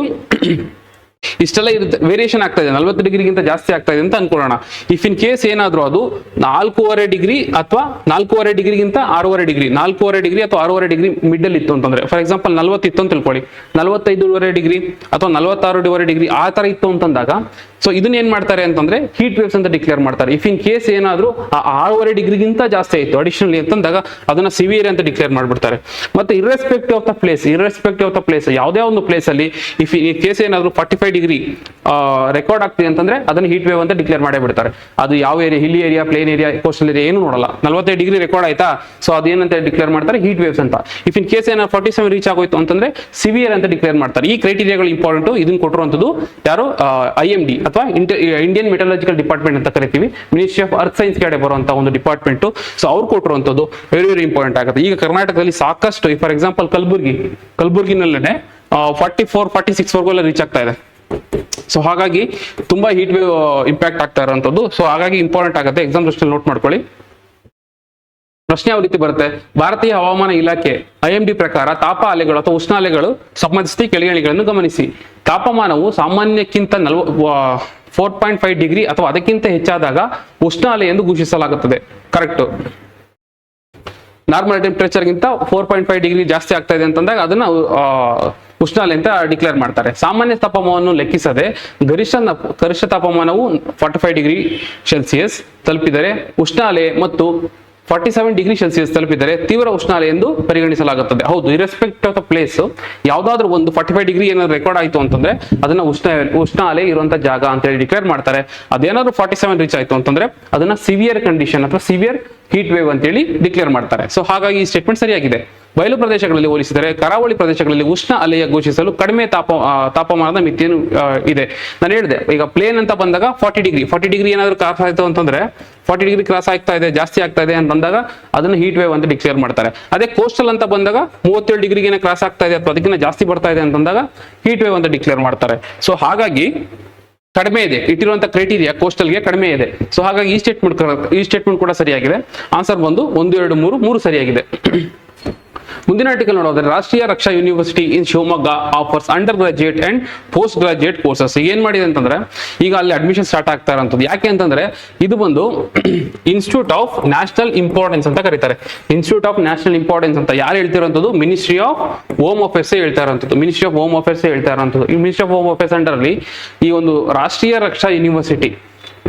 ಇಷ್ಟೆಲ್ಲ ಇರುತ್ತೆ, ವೇರಿಯೇಷನ್ ಆಗ್ತಾ ಇದೆ, 40 ಡಿಗ್ರಿಗಿಂತ ಜಾಸ್ತಿ ಆಗ್ತಾ ಇದೆ ಅಂತ ಅನ್ಕೊಳ್ಳೋಣ. ಇಫ್ ಇನ್ ಕೇಸ್ ಏನಾದ್ರು ಅದು 4.5 ಡಿಗ್ರಿ ಅಥವಾ 4.5 ಡಿಗ್ರಿಗಿಂತ 6.5 ಡಿಗ್ರಿ, 4.5 ಡಿಗ್ರಿ ಅಥವಾ 6.5 ಡಿಗ್ರಿ ಮಿಡಲ್ ಇತ್ತು ಅಂತಂದ್ರೆ, ಫಾರ್ ಎಕ್ಸಾಂಪಲ್ 40 ಇತ್ತು ಅಂತ ತಿಳ್ಕೊಳ್ಳಿ, 45.5 ಡಿಗ್ರಿ ಅಥವಾ 46.5 ಡಿಗ್ರಿ ಆ ತರ ಇತ್ತು ಅಂತಂದಾಗ, ಸೊ ಇದನ್ನ ಏನ್ ಮಾಡ್ತಾರೆ ಅಂತಂದ್ರೆ ಹೀಟ್ ವೇವ್ಸ್ ಅಂತ ಡಿಕ್ಲೇರ್ ಮಾಡ್ತಾರೆ. ಇಫ್ ಇನ್ ಕೇಸ್ ಏನಾದ್ರು ಆ 6.5 ಡಿಗ್ರಿಗಿಂತ ಜಾಸ್ತಿ ಆಯ್ತು ಅಡಿಷನಲಿ ಅಂತಂದಾಗ ಅದನ್ನ ಸಿವಿಯರ್ ಅಂತ ಡಿಕ್ಲೇರ್ ಮಾಡ್ಬಿಡ್ತಾರೆ. ಮತ್ತೆ ಇರ್ರೆಸ್ಪೆಕ್ಟಿವ್ ಆಫ್ ದ ಪ್ಲೇಸ್, ಯಾವುದೇ ಒಂದು ಪ್ಲೇಸ್ ಅಲ್ಲಿ ಇಫ್ ಇನ್ ಕೇಸ್ ಏನಾದ್ರು 45 ಡಿಗ್ರಿ ರೆಕಾರ್ಡ್ ಆಗ್ತಿದೆ ಅಂತಂದ್ರೆ ಅದನ್ನ ಹೀಟ್ ವೇವ್ ಅಂತ ಡಿಕ್ಲೇರ್ ಮಾಡೇ ಬಿಡ್ತಾರೆ. ಅದು ಯಾವ area, hilly area, plain area, coastal area ಏನು ನೋಡಲ್ಲ. 45 ಡಿಗ್ರಿ ರೆಕಾರ್ಡ್ ಆಯ್ತಾ, ಸೊ ಅದೇನಂತ ಡಿಕ್ಲೇರ್ ಮಾಡ್ತಾರೆ ಹೀಟ್ ವೇವ್ಸ್ ಅಂತ. ಇಫ್ ಇನ್ ಕೇಸ್ ಏನಾದ್ರು 47 ರೀಚ್ ಆಗೋಯ್ತು ಅಂತಂದ್ರೆ ಸಿವಿಯರ್ ಅಂತ ಡಿಕ್ಲೇರ್ ಮಾಡ್ತಾರೆ. ಈ ಕ್ರೈಟೀರಿಯಾಗಳು ಇಂಪಾರ್ಟೆಂಟ್. ಇದನ್ನ ಕೊಟ್ಟಿರುವಂತದ್ದು ಯಾರು? IMD ಅಥವಾ ಇಂಡಿಯನ್ ಮೆಟಲಾಜಿಕಲ್ ಡಿಪಾರ್ಟ್ಮೆಂಟ್ ಅಂತ ಕರಿತೀವಿ. ಮಿನಿಸ್ಟ್ರಿ ಆಫ್ ಅರ್ತ್ ಸೈನ್ಸ್ ಕಡೆ ಬರುವಂತಹ ಒಂದು ಡಿಪಾರ್ಟ್ಮೆಂಟ್. ಸೊ ಅವ್ರು ಕೊಟ್ಟಿರುವಂತದ್ದು ವೆರಿ ಇಂಪಾರ್ಟೆಂಟ್ ಆಗುತ್ತೆ. ಈಗ ಕರ್ನಾಟಕದಲ್ಲಿ ಸಾಕಷ್ಟು, ಫಾರ್ ಎಕ್ಸಾಂಪಲ್ ಕಲಬುರ್ಗಿನಲ್ಲೇ 44-46 ವರ್ಗೂ ರೀಚ್ ಆಗ್ತಾ ಇದೆ. ಸೊ ಹಾಗಾಗಿ ತುಂಬಾ ಹೀಟ್ ವೇವ್ ಇಂಪ್ಯಾಕ್ಟ್ ಆಗ್ತಾ ಇರುವಂತದ್ದು. ಸೊ ಹಾಗಾಗಿ ಇಂಪಾರ್ಟೆಂಟ್ ಆಗುತ್ತೆ, ಎಕ್ಸಾಮ್ ದೃಷ್ಟಿಯಲ್ಲಿ ನೋಟ್ ಮಾಡ್ಕೊಳ್ಳಿ. ಪ್ರಶ್ನೆ ಯಾವ ರೀತಿ ಬರುತ್ತೆ, ಭಾರತೀಯ ಹವಾಮಾನ ಇಲಾಖೆ IMD ಪ್ರಕಾರ ತಾಪ ಅಲೆಗಳು ಅಥವಾ ಉಷ್ಣ ಅಲೆಗಳು ಸಂಬಂಧಿಸಿ ಕೆಳಗಣಿಗಳನ್ನು ಗಮನಿಸಿ. ತಾಪಮಾನವು ಸಾಮಾನ್ಯಕ್ಕಿಂತ 4.5 ಡಿಗ್ರಿ ಅಥವಾ ಅದಕ್ಕಿಂತ ಹೆಚ್ಚಾದಾಗ ಉಷ್ಣ ಅಲೆ ಎಂದು ಘೋಷಿಸಲಾಗುತ್ತದೆ. ಕರೆಕ್ಟ್. ನಾರ್ಮಲ್ ಟೆಂಪರೇಚರ್ಗಿಂತ 4.5 ಡಿಗ್ರಿ ಜಾಸ್ತಿ ಆಗ್ತಾ ಇದೆ ಅಂತಂದಾಗ ಅದನ್ನ ಉಷ್ಣ ಅಲೆ ಅಂತ ಡಿಕ್ಲೇರ್ ಮಾಡ್ತಾರೆ. ಸಾಮಾನ್ಯ ತಾಪಮಾನವನ್ನು ಲೆಕ್ಕಿಸದೆ ಗರಿಷ್ಠ ತಾಪಮಾನವು 45 ಡಿಗ್ರಿ ಸೆಲ್ಸಿಯಸ್ ತಲುಪಿದರೆ ಉಷ್ಣ ಅಲೆ ಮತ್ತು 47 ಡಿಗ್ರಿ ಸೆಲ್ಸಿಯಸ್ ತಲುಪಿದರೆ ತೀವ್ರ ಉಷ್ಣ ಅಲೆ ಎಂದು ಪರಿಗಣಿಸಲಾಗುತ್ತದೆ. ಹೌದು, ಇರೆಸ್ಪೆಕ್ಟ್ ಆಫ್ ದ ಪ್ಲೇಸ್ ಯಾವ್ದಾದ್ರು ಒಂದು 45 ಡಿಗ್ರಿ ಏನಾದ್ರು ರೆಕಾರ್ಡ್ ಆಯ್ತು ಅಂತಂದ್ರೆ ಅದನ್ನ ಉಷ್ಣ ಅಲೆ ಇರುವಂತ ಜಾಗ ಅಂತ ಹೇಳಿ ಡಿಕ್ಲೇರ್ ಮಾಡ್ತಾರೆ. ಅದೇನಾದ್ರು 47 ರೀಚ್ ಆಯ್ತು ಅಂತಂದ್ರೆ ಅದನ್ನ ಸಿವಿಯರ್ ಕಂಡೀಷನ್ ಅಥವಾ ಸಿವಿಯರ್ ಹೀಟ್ ವೇವ್ ಅಂತ ಹೇಳಿ ಡಿಕ್ಲೇರ್ ಮಾಡ್ತಾರೆ. ಸೊ ಹಾಗಾಗಿ ಈ ಸ್ಟೇಟ್ಮೆಂಟ್ ಸರಿಯಾಗಿದೆ. ಬಯಲು ಪ್ರದೇಶಗಳಲ್ಲಿ ಹೋಲಿಸಿದರೆ ಕರಾವಳಿ ಪ್ರದೇಶಗಳಲ್ಲಿ ಉಷ್ಣ ಅಲೆಯ ಘೋಷಿಸಲು ಕಡಿಮೆ ತಾಪಮಾನದ ಮಿತಿಯನ್ನು ಇದೆ. ನಾನು ಹೇಳಿದೆ, ಈಗ ಪ್ಲೇನ್ ಅಂತ ಬಂದಾಗ 40 ಡಿಗ್ರಿ ಏನಾದ್ರು ಕ್ರಾಸ್ ಆಯ್ತು ಅಂತಂದ್ರೆ 40 ಡಿಗ್ರಿ ಕ್ರಾಸ್ ಆಗ್ತಾ ಇದೆ, ಜಾಸ್ತಿ ಆಗ್ತಾ ಇದೆ ಅಂತಂದಾಗ ಅದನ್ನ ಹೀಟ್ ವೇವ್ ಅಂತ ಡಿಕ್ಲೇರ್ ಮಾಡ್ತಾರೆ. ಅದೇ ಕೋಸ್ಟಲ್ ಅಂತ ಬಂದಾಗ 37 ಡಿಗ್ರಿಗೆ ಕ್ರಾಸ್ ಆಗ್ತಾ ಇದೆ ಅಥವಾ ಅದಕ್ಕಿಂತ ಜಾಸ್ತಿ ಬರ್ತಾ ಇದೆ ಅಂತಂದಾಗ ಹೀಟ್ ವೇವ್ ಅಂತ ಡಿಕ್ಲೇರ್ ಮಾಡ್ತಾರೆ. ಸೊ ಹಾಗಾಗಿ ಕಡಿಮೆ ಇದೆ, ಇಟ್ಟಿರುವಂತ ಕ್ರೈಟೀರಿಯಾ ಕೋಸ್ಟಲ್ಗೆ ಕಡಿಮೆ ಇದೆ. ಸೊ ಹಾಗಾಗಿ ಈ ಸ್ಟೇಟ್ಮೆಂಟ್ ಕೂಡ ಸರಿಯಾಗಿದೆ. ಆನ್ಸರ್ ಬಂದು 1, 2, 3 ಸರಿಯಾಗಿದೆ. ಮುಂದಿನ ಆರ್ಟಿಕಲ್ ನೋಡೋದ್ರೆ Rashtriya Raksha university in Shivamogga offers undergraduate and post graduate courses. ಏನ್ ಮಾಡಿದೆ ಅಂತಂದ್ರೆ ಈಗ ಅಲ್ಲಿ ಅಡ್ಮಿಷನ್ ಸ್ಟಾರ್ಟ್ ಆಗ್ತಾ ಇರೋಂಥದ್ದು. ಯಾಕೆ ಅಂತಂದ್ರೆ ಇದು ಬಂದು ಇನ್ಸ್ಟಿಟ್ಯೂಟ್ ಆಫ್ ನ್ಯಾಷನಲ್ ಇಂಪಾರ್ಟೆನ್ಸ್ ಅಂತ ಕರೀತಾರೆ. ಇನ್ಸ್ಟಿಟ್ಯೂಟ್ ಆಫ್ ನ್ಯಾಷನಲ್ ಇಂಪಾರ್ಟೆನ್ಸ್ ಅಂತ ಯಾರು ಹೇಳ್ತಿರೋಂಥದ್ದು? ಮಿನಿಸ್ಟ್ರಿ ಆಫ್ ಹೋಮ್ ಅಫೇರ್ಸ್ ಹೇಳ್ತಾ ಇರೋಂಥದ್ದು. ಮಿನಿಸ್ಟ್ರಿ ಆಫ್ ಹೋಮ್ ಅಫೇರ್ಸ್ ಹೇಳ್ತಾ ಇರೋಂಥದ್ದು. ಈ ministry of home affairs under ಅಲ್ಲಿ ಈ ಒಂದು ರಾಷ್ಟ್ರೀಯ ರಕ್ಷಾ ಯೂನಿವರ್ಸಿಟಿ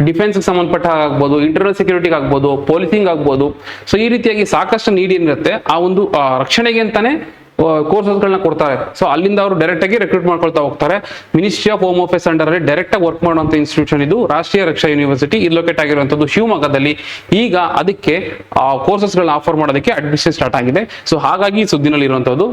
ಡಿಫೆನ್ಸ್ ಸಂಬಂಧಪಟ್ಟ ಆಗ್ಬೋದು, ಇಂಟರ್ನಲ್ ಸೆಕ್ಯೂರಿಟಿಗೆ ಆಗ್ಬೋದು, ಪೊಲೀಸಿಂಗ್ ಆಗ್ಬೋದು. ಸೊ ಈ ರೀತಿಯಾಗಿ ಸಾಕಷ್ಟು ನೀಡ್ ಏನಿರುತ್ತೆ ಆ ಒಂದು ರಕ್ಷಣೆಗೆ ಅಂತಾನೆ ಕೋರ್ಸಸ್ಗಳನ್ನ ಕೊಡ್ತಾರೆ. ಸೊ ಅಲ್ಲಿಂದ ಅವರು ಡೈರೆಕ್ಟ್ ಆಗಿ ರೆಕ್ರೂಟ್ ಮಾಡ್ಕೊಳ್ತಾ ಹೋಗ್ತಾರೆ. Ministry of home affairs under ಅಲ್ಲಿ ಡೈರೆಕ್ಟ್ ಆಗಿ ವರ್ಕ್ ಮಾಡುವಂತ ಇನ್ಸ್ಟಿಟ್ಯೂಷನ್ ಇದು ರಾಷ್ಟ್ರೀಯ ರಕ್ಷಾ ಯೂನಿವರ್ಸಿಟಿ. ಇಲ್ಲಿ ಲೊಕೇಟ್ ಆಗಿರುವಂತದ್ದು ಶಿವಮೊಗ್ಗದಲ್ಲಿ. ಈಗ ಅದಕ್ಕೆ ಕೋರ್ಸಸ್ಗಳನ್ನ ಆಫರ್ ಮಾಡೋದಕ್ಕೆ ಅಡ್ಮಿಷನ್ ಸ್ಟಾರ್ಟ್ ಆಗಿದೆ. ಸೊ ಹಾಗಾಗಿ ಸುದ್ದಿನಲ್ಲಿ ಇರುವಂತದ್ದು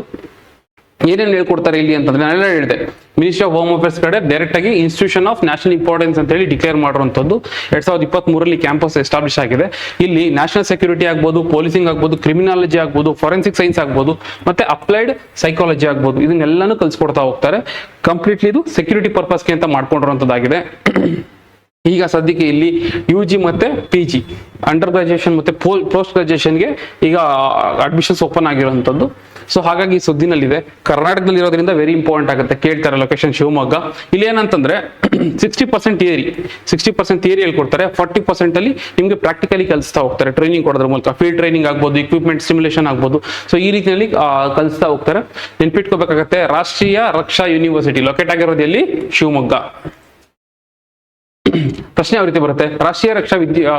ಏನೇನು ಹೇಳ್ಕೊಡ್ತಾರೆ ಇಲ್ಲಿ ಅಂತಂದ್ರೆ ನಾನೆಲ್ಲ ಹೇಳಿದೆ, ಮಿನಿಸ್ಟ್ರಿ ಆಫ್ ಹೋಮ್ ಅಫೇರ್ಸ್ ಕಡೆ ಡೈರೆಕ್ಟ್ ಆಗಿ ಇನ್ಸ್ಟಿಟ್ಯೂಷನ್ ಆಫ್ ನ್ಯಾಷನಲ್ ಇಂಪಾರ್ಟೆನ್ಸ್ ಅಂತ ಹೇಳಿ ಡಿಕ್ಲೇರ್ ಮಾಡಿರುವಂತದ್ದು 2023 ಕ್ಯಾಂಪಸ್ ಎಸ್ಟಾಬ್ಲಿಷ್ ಆಗಿದೆ. ಇಲ್ಲಿ ನ್ಯಾಷನಲ್ ಸೆಕ್ಯೂರಿಟಿ ಆಗ್ಬೋದು, ಪೊಲೀಸಿಂಗ್ ಆಗ್ಬೋದು, ಕ್ರಿಮಿನಾಲಜಿ ಆಗ್ಬೋದು, ಫಾರೆನ್ಸಿಕ್ ಸೈನ್ಸ್ ಆಗ್ಬೋದು, ಮತ್ತೆ ಅಪ್ಲೈಡ್ ಸೈಕಾಲಜಿ ಆಗ್ಬೋದು, ಇದನ್ನೆಲ್ಲಾನು ಕಲ್ಸ್ಕೊಡ್ತಾ ಹೋಗ್ತಾರೆ. ಕಂಪ್ಲೀಟ್ಲಿ ಇದು ಸೆಕ್ಯೂರಿಟಿ ಪರ್ಪಸ್ಗೆ ಅಂತ ಮಾಡ್ಕೊಂಡಿರುವಂತದ್ದಾಗಿದೆ. ಈಗ ಸದ್ಯಕ್ಕೆ ಇಲ್ಲಿ UG ಮತ್ತೆ PG ಅಂಡರ್ ಗ್ರಾಜುಯೇಷನ್ ಮತ್ತೆ ಪೋಸ್ಟ್ ಗ್ರಾಜುಯೇಷನ್ಗೆ ಈಗ ಅಡ್ಮಿಷನ್ಸ್ ಓಪನ್ ಆಗಿರುವಂತದ್ದು. ಸೊ ಹಾಗಾಗಿ ಸುದ್ದಿನಲ್ಲಿದೆ. ಕರ್ನಾಟಕದಲ್ಲಿ ಇರೋದ್ರಿಂದ ವೆರಿ ಇಂಪಾರ್ಟೆಂಟ್ ಆಗುತ್ತೆ. ಕೇಳ್ತಾರೆ ಲೊಕೇಶನ್ ಶಿವಮೊಗ್ಗ. ಇಲ್ಲಿ ಏನಂತಂದ್ರೆ 60% ಥಿಯರಿ ಹೇಳ್ಕೊಡ್ತಾರೆ, 40% ಅಲ್ಲಿ ನಿಮ್ಗೆ ಪ್ರಾಕ್ಟಿಕಲಿ ಕಲಿಸ್ತಾ ಹೋಗ್ತಾರೆ. ಟ್ರೈನಿಂಗ್ ಕೊಡೋದ್ರ ಮೂಲಕ ಫೀಲ್ಡ್ ಟ್ರೈನಿಂಗ್ ಆಗ್ಬೋದು, ಇಕ್ವಿಪ್ಮೆಂಟ್ ಸಿಮ್ಯುಲೇಷನ್ ಆಗ್ಬೋದು. ಸೊ ಈ ರೀತಿಯಲ್ಲಿ ಕಲಿಸ್ತಾ ಹೋಗ್ತಾರೆ. ನೆನ್ಪಿಟ್ಕೋಬೇಕಾಗತ್ತೆ, ರಾಷ್ಟ್ರೀಯ ರಕ್ಷಾ ಯೂನಿವರ್ಸಿಟಿ ಲೊಕೇಟ್ ಆಗಿರೋದು ಎಲ್ಲಿ? ಶಿವಮೊಗ್ಗ. ಪ್ರಶ್ನೆ ಯಾವ ರೀತಿ ಬರುತ್ತೆ, ರಾಷ್ಟ್ರೀಯ ರಕ್ಷಾ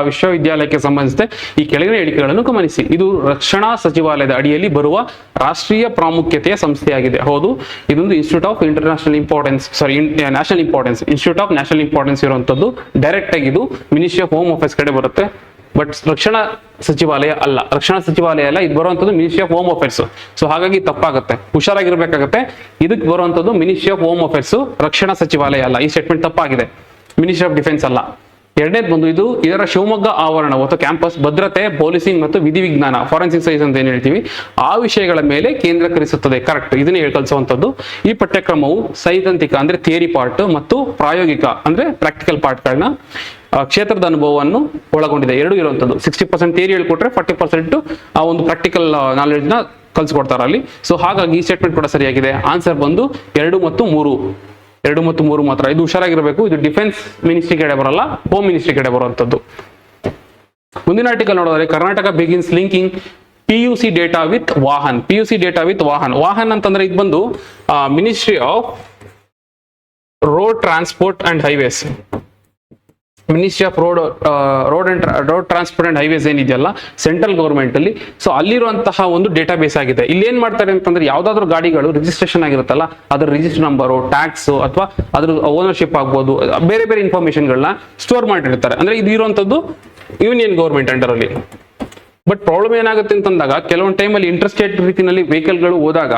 ವಿಶ್ವವಿದ್ಯಾಲಯಕ್ಕೆ ಸಂಬಂಧಿಸಿದ ಈ ಕೆಳಗಿನ ಹೇಳಿಕೆಗಳನ್ನು ಗಮನಿಸಿ. ಇದು ರಕ್ಷಣಾ ಸಚಿವಾಲಯದ ಅಡಿಯಲ್ಲಿ ಬರುವ ರಾಷ್ಟ್ರೀಯ ಪ್ರಾಮುಖ್ಯತೆಯ ಸಂಸ್ಥೆಯಾಗಿದೆ. ಹೌದು, ಇದೊಂದು institute of national importance institute of national importance ಇರುವಂತದ್ದು. ಡೈರೆಕ್ಟ್ ಆಗಿ ಇದು ಮಿನಿಸ್ಟ್ರಿ ಆಫ್ ಹೋಮ್ ಅಫೇರ್ಸ್ ಕಡೆ ಬರುತ್ತೆ. ಬಟ್ ರಕ್ಷಣಾ ಸಚಿವಾಲಯ ಅಲ್ಲ, ರಕ್ಷಣಾ ಸಚಿವಾಲಯ ಅಲ್ಲ, ಇದು ಬರುವಂತದ್ದು ministry of home affairs. So ಹಾಗಾಗಿ ತಪ್ಪಾಗುತ್ತೆ, ಹುಷಾರಾಗಿರ್ಬೇಕಾಗತ್ತೆ. ಇದಕ್ಕೆ ಬರುವಂತದ್ದು ಮಿನಿಸ್ಟ್ರಿ ಆಫ್ ಹೋಮ್ ಅಫೇರ್ಸ್, ರಕ್ಷಣಾ ಸಚಿವಾಲಯ ಅಲ್ಲ. ಈ ಸ್ಟೇಟ್ಮೆಂಟ್ ತಪ್ಪಾಗಿದೆ, ಮಿನಿಸ್ಟ್ರಿ ಆಫ್ ಡಿಫೆನ್ಸ್ ಅಲ್ಲ. ಎರಡನೇದು ಬಂದು ಇದರ ಶಿವಮೊಗ್ಗ ಆವರಣ ಅಥವಾ ಕ್ಯಾಂಪಸ್ ಭದ್ರತೆ, ಪೊಲೀಸಿಂಗ್ ಮತ್ತು ವಿಧಿವಿಜ್ಞಾನ, ಫಾರೆನ್ಸಿಕ್ ಸೈನ್ಸ್ ಅಂತ ಏನ್ ಹೇಳ್ತೀವಿ ಆ ವಿಷಯಗಳ ಮೇಲೆ ಕೇಂದ್ರೀಕರಿಸುತ್ತದೆ. ಕರೆಕ್ಟ್, ಇದನ್ನೇ ಕಲಿಸುವಂತದ್ದು. ಈ ಪಠ್ಯಕ್ರಮವು ಸೈದ್ಧಾಂತಿಕ ಅಂದ್ರೆ ಥಿಯರಿ ಪಾರ್ಟ್ ಮತ್ತು ಪ್ರಾಯೋಗಿಕ ಅಂದ್ರೆ ಪ್ರಾಕ್ಟಿಕಲ್ ಪಾರ್ಟ್ಗಳನ್ನ ಕ್ಷೇತ್ರದ ಅನುಭವವನ್ನು ಒಳಗೊಂಡಿದೆ. ಎರಡು ಇರುವಂತದ್ದು. 60% ಥಿಯರಿ ಹೇಳ್ಕೊಟ್ರೆ 40% ಆ ಒಂದು ಪ್ರಾಕ್ಟಿಕಲ್ ನಾಲೆಡ್ಜ್ ನ ಕಲ್ಸ್ಕೊಡ್ತಾರೆ ಅಲ್ಲಿ. ಸೊ ಹಾಗಾಗಿ ಈ ಸ್ಟೇಟ್ಮೆಂಟ್ ಕೂಡ ಸರಿಯಾಗಿದೆ. ಆನ್ಸರ್ ಬಂದು 2 ಮತ್ತು 3 ಮಾತ್ರ. ಇದು ಹುಷಾರಾಗಿರಬೇಕು. ಇದು ಡಿಫೆನ್ಸ್ ಮಿನಿಸ್ಟ್ರಿ ಕಡೆ ಬರಲ್ಲ, ಹೋಮ್ ಮಿನಿಸ್ಟ್ರಿ ಕಡೆ ಬರುವಂತದ್ದು. ಮುಂದಿನ ಆರ್ಟಿಕಲ್ ನೋಡಿದ್ರೆ Karnataka begins linking PUC data with Vahan. PUC data with Vahan. Vahan ಅಂತಂದ್ರೆ ಇದು ಬಂದು ministry of road transport and highways. Ministry of road transport and highways ಏನಿದೆಯಲ್ಲ ಸೆಂಟ್ರಲ್ ಗವರ್ಮೆಂಟ್ ಅಲ್ಲಿ. ಸೊ ಅಲ್ಲಿರುವಂತಹ ಒಂದು ಡೇಟಾ ಬೇಸ್ ಆಗಿದೆ. ಇಲ್ಲಿ ಏನ್ ಮಾಡ್ತಾರೆ ಅಂತಂದ್ರೆ ಯಾವ್ದಾದ್ರು ಗಾಡಿಗಳು ರಿಜಿಸ್ಟ್ರೇಷನ್ ಆಗಿರುತ್ತಲ್ಲ ಅದ್ರ ರಿಜಿಸ್ಟರ್ ನಂಬರು, ಟ್ಯಾಕ್ಸ್ ಅಥವಾ ಅದ್ರ ಓನರ್ಶಿಪ್ ಆಗ್ಬೋದು, ಬೇರೆ ಬೇರೆ ಇನ್ಫಾರ್ಮೇಶನ್ಗಳನ್ನ ಸ್ಟೋರ್ ಮಾಡಿರ್ತಾರೆ. ಅಂದ್ರೆ ಇದು ಇರುವಂತದ್ದು ಯೂನಿಯನ್ ಗವರ್ಮೆಂಟ್ ಅಂಡರ್ ಅಲ್ಲಿ. ಬಟ್ ಪ್ರಾಬ್ಲಮ್ ಏನಾಗುತ್ತೆ ಅಂತಂದಾಗ ಕೆಲವೊಂದು ಟೈಮಲ್ಲಿ ಇಂಟರ್ಸ್ಟೇಟ್ ರೀತಿಯಲ್ಲಿ ವೆಹಿಕಲ್ಗಳು ಹೋದಾಗ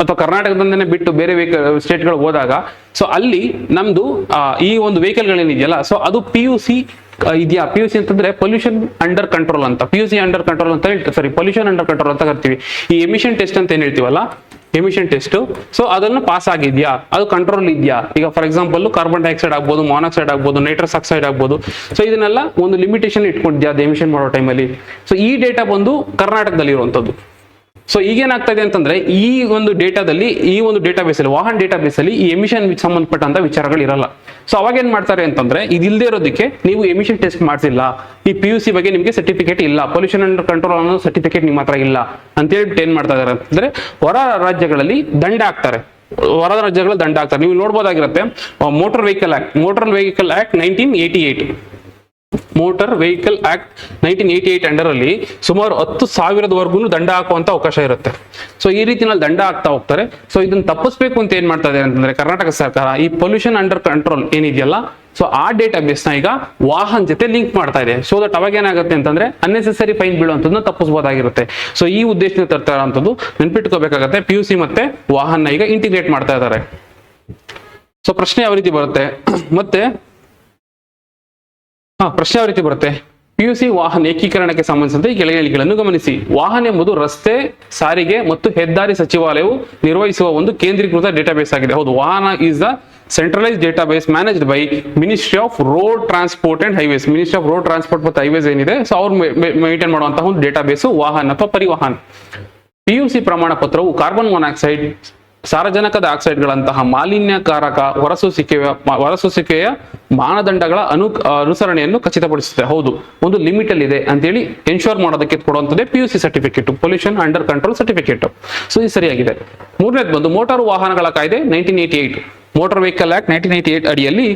ಅಥವಾ ಕರ್ನಾಟಕದಿಂದನೇ ಬಿಟ್ಟು ಬೇರೆ ಸ್ಟೇಟ್ಗಳು ಹೋದಾಗ ಸೊ ಅಲ್ಲಿ ನಮ್ದು ಈ ಒಂದು ವೆಹಿಕಲ್ಗಳೇನಿದೆಯಲ್ಲ ಸೊ ಅದು PUC ಇದೆಯಾ. PUC ಅಂತಂದ್ರೆ ಪೊಲ್ಯೂಷನ್ ಅಂಡರ್ ಕಂಟ್ರೋಲ್ ಅಂತ. PUC ಅಂಡರ್ ಕಂಟ್ರೋಲ್ ಅಂತ ಹೇಳ್ತೀವಿ, ಸಾರಿ ಪೊಲ್ಯೂಷನ್ ಅಂಡರ್ ಕಂಟ್ರೋಲ್ ಅಂತ ಕರಿತೀವಿ. ಈ ಎಮಿಷನ್ ಟೆಸ್ಟ್ ಅಂತ ಏನ್ ಹೇಳ್ತೀವಲ್ಲ ಎಮಿಷನ್ ಟೆಸ್ಟ್. ಸೊ ಅದನ್ನು ಪಾಸ್ ಆಗಿದ್ಯಾ, ಅದು ಕಂಟ್ರೋಲ್ ಇದೆಯಾ. ಈಗ ಫಾರ್ ಎಕ್ಸಾಂಪಲ್ ಕಾರ್ಬನ್ ಡೈಆಕ್ಸೈಡ್ ಆಗ್ಬೋದು, ಮಾನಾಕ್ಸೈಡ್ ಆಗ್ಬೋದು, ನೈಟ್ರಸ್ ಆಕ್ಸೈಡ್ ಆಗ್ಬೋದು. ಸೊ ಇದನ್ನೆಲ್ಲ ಒಂದು ಲಿಮಿಟೇಷನ್ ಇಟ್ಕೊಂಡಿದ್ಯಾ ಅದು ಎಮಿಷನ್ ಮಾಡೋ ಟೈಮಲ್ಲಿ. ಸೊ ಈ ಡೇಟಾ ಬಂದು ಕರ್ನಾಟಕದಲ್ಲಿ ಇರುವಂತದ್ದು. ಸೊ ಈಗೇನಾಗ್ತಾ ಇದೆ ಅಂತಂದ್ರೆ ಈ ಒಂದು ಡೇಟಾದಲ್ಲಿ, ಈ ಒಂದು ಡೇಟಾಬೇಸ್ ಅಲ್ಲಿ, ವಾಹನ ಡೇಟಾಬೇಸ್ ಅಲ್ಲಿ ಈ ಎಮಿಷನ್ ಸಂಬಂಧಪಟ್ಟಂತ ವಿಚಾರಗಳು ಇರಲ್ಲ. ಸೊ ಅವಾಗ ಏನ್ ಮಾಡ್ತಾರೆ ಅಂತಂದ್ರೆ, ಇದಿಲ್ಲದೆ ಇರೋದಕ್ಕೆ ನೀವು ಎಮಿಷನ್ ಟೆಸ್ಟ್ ಮಾಡಿಸಿಲ್ಲ, ಈ PUC ಬಗ್ಗೆ ನಿಮಗೆ ಸರ್ಟಿಫಿಕೇಟ್ ಇಲ್ಲ, ಪೊಲ್ಯೂಷನ್ ಅಂಡರ್ ಕಂಟ್ರೋಲ್ ಅನ್ನೋ ಸರ್ಟಿಫಿಕೇಟ್ ನಿಮ್ಮ ಹತ್ರ ಇಲ್ಲ ಅಂತ ಹೇಳ್ಬಿಟ್ಟು ಏನ್ ಮಾಡ್ತಾ ಇದಾರೆ ಅಂತಂದ್ರೆ ಹೊರ ರಾಜ್ಯಗಳಲ್ಲಿ ದಂಡ ಹಾಕ್ತಾರೆ. ಹೊರ ರಾಜ್ಯಗಳಲ್ಲಿ ದಂಡ ಹಾಕ್ತಾರೆ. ನೀವು ನೋಡ್ಬೋದಾಗಿರುತ್ತೆ motor vehicle act 1988, motor vehicle act 1988 under ಅಲ್ಲಿ ಸುಮಾರು 10,000ವರೆಗೂ ದಂಡ ಹಾಕುವಂತ ಅವಕಾಶ ಇರುತ್ತೆ. ಸೊ ಈ ರೀತಿನಲ್ಲಿ ದಂಡ ಹಾಕ್ತಾ ಹೋಗ್ತಾರೆ. ಸೊ ಇದನ್ನ ತಪ್ಪಿಸ್ಬೇಕು ಅಂತ ಏನ್ ಮಾಡ್ತಾ ಇದೆ ಅಂತಂದ್ರೆ ಕರ್ನಾಟಕ ಸರ್ಕಾರ ಈ ಪೊಲ್ಯೂಷನ್ ಅಂಡರ್ ಕಂಟ್ರೋಲ್ ಏನಿದೆಯಲ್ಲ, ಸೊ ಆ ಡೇಟಾಬೇಸ್ ನ ಈಗ ವಾಹನ್ ಜೊತೆ ಲಿಂಕ್ ಮಾಡ್ತಾ ಇದೆ. ಸೊ ದಟ್ ಅವಾಗ ಏನಾಗುತ್ತೆ ಅಂತಂದ್ರೆ ಅನ್ನೆಸೆಸರಿ ಫೈನ್ ಬೀಳುವಂತದನ್ನ ತಪ್ಪಿಸಬಹುದಾಗಿರುತ್ತೆ. ಸೊ ಈ ಉದ್ದೇಶದಿಂದ ತರ್ತಾ ಇರುವಂತದ್ದು ನೆನ್ಪಿಟ್ಕೋಬೇಕಾಗತ್ತೆ. PUC ಮತ್ತೆ ವಾಹನ್ ಈಗ ಇಂಟಿಗ್ರೇಟ್ ಮಾಡ್ತಾ ಇದ್ದಾರೆ. ಸೊ ಪ್ರಶ್ನೆ ಯಾವ ರೀತಿ ಬರುತ್ತೆ ಮತ್ತೆ PUC ವಾಹನ ಏಕೀಕರಣಕ್ಕೆ ಸಂಬಂಧಿಸಿದಂತೆ ಈ ಕೆಳಗಿನಗಳನ್ನು ಗಮನಿಸಿ. ವಾಹನ ಎಂಬುದು ರಸ್ತೆ ಸಾರಿಗೆ ಮತ್ತು ಹೆದ್ದಾರಿ ಸಚಿವಾಲಯವು ನಿರ್ವಹಿಸುವ ಒಂದು ಕೇಂದ್ರೀಕೃತ ಡೇಟಾಬೇಸ್ ಆಗಿದೆ. ಹೌದು, ವಾಹನ is the centralise database managed by ministry of road transport and highways. Ministry of road transport ಮತ್ತು ಹೈವೇಸ್ ಏನಿದೆ, ಸೊ ಅವ್ರು ಮೇಂಟೈನ್ ಮಾಡುವಂತಹ ಒಂದು ಡೇಟಾಬೇಸ್ ವಾಹನ ಅಥವಾ ಪರಿವಾಹನ. PUC ಪ್ರಮಾಣ ಪತ್ರವು ಕಾರ್ಬನ್ ಮೊನಾಕ್ಸೈಡ್, ಸಾರಜನಕದ ಆಕ್ಸೈಡ್ಗಳಂತಹ ಮಾಲಿನ್ಯಕಾರಕ ಹೊರಸೂಸುವಿಕೆಯ ಮಾನದಂಡಗಳ ಅನುಸರಣೆಯನ್ನು ಖಚಿತಪಡಿಸುತ್ತೆ. ಹೌದು, ಒಂದು ಲಿಮಿಟ್ ಅಲ್ಲಿ ಇದೆ ಅಂತೇಳಿ ಎನ್ಶೋರ್ ಮಾಡೋದಕ್ಕೆ ಕೊಡುವಂಥದ್ದೇ PUC certificate, pollution under control certificate. So ಇದು ಸರಿಯಾಗಿದೆ. ಮೂರನೇದು ಬಂದು ಮೋಟಾರು ವಾಹನಗಳ ಕಾಯ್ದೆ 1988, ಮೋಟಾರ್ ವೆಹಿಕಲ್ ಆಕ್ಟ್ 1988 ಅಡಿಯಲ್ಲಿ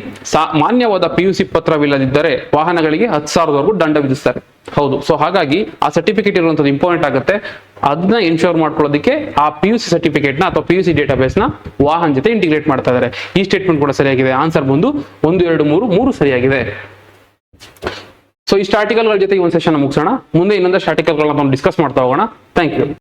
ಮಾನ್ಯವಾದ PUC ಪತ್ರವಿಲ್ಲದಿದ್ದರೆ ವಾಹನಗಳಿಗೆ 10,000ವರೆಗೂ ದಂಡ ವಿಧಿಸ್ತಾರೆ. ಹೌದು, ಸೊ ಹಾಗಾಗಿ ಆ ಸರ್ಟಿಫಿಕೇಟ್ ಇರುವಂತದ್ದು ಇಂಪಾರ್ಟೆಂಟ್ ಆಗುತ್ತೆ. ಅದನ್ನ ಎನ್ಶೋರ್ ಮಾಡ್ಕೊಳ್ಳೋದಕ್ಕೆ ಆ PUC ಸರ್ಟಿಫಿಕೇಟ್ ನ ಅಥವಾ PUC ಡೇಟಾಬೇಸ್ ನ ವಾಹನ ಜೊತೆ ಇಂಟಿಗ್ರೇಟ್ ಮಾಡ್ತಾ ಇದ್ದಾರೆ. ಈ ಸ್ಟೇಟ್ಮೆಂಟ್ ಕೂಡ ಸರಿಯಾಗಿದೆ. ಆನ್ಸರ್ ಬಂದು 1, 2, 3 ಸರಿಯಾಗಿದೆ. ಸೊ ಇಷ್ಟು ಆರ್ಟಿಕಲ್ಗಳ ಜೊತೆ ಈ ಒಂದು ಸೆಷನ್ ಮುಗಿಸೋಣ. ಮುಂದೆ ಇನ್ನೊಂದಷ್ಟು ಆರ್ಟಿಕಲ್ಗಳನ್ನ ನಾವು ಡಿಸ್ಕಸ್ ಮಾಡ್ತಾ ಹೋಗೋಣ. Thank you.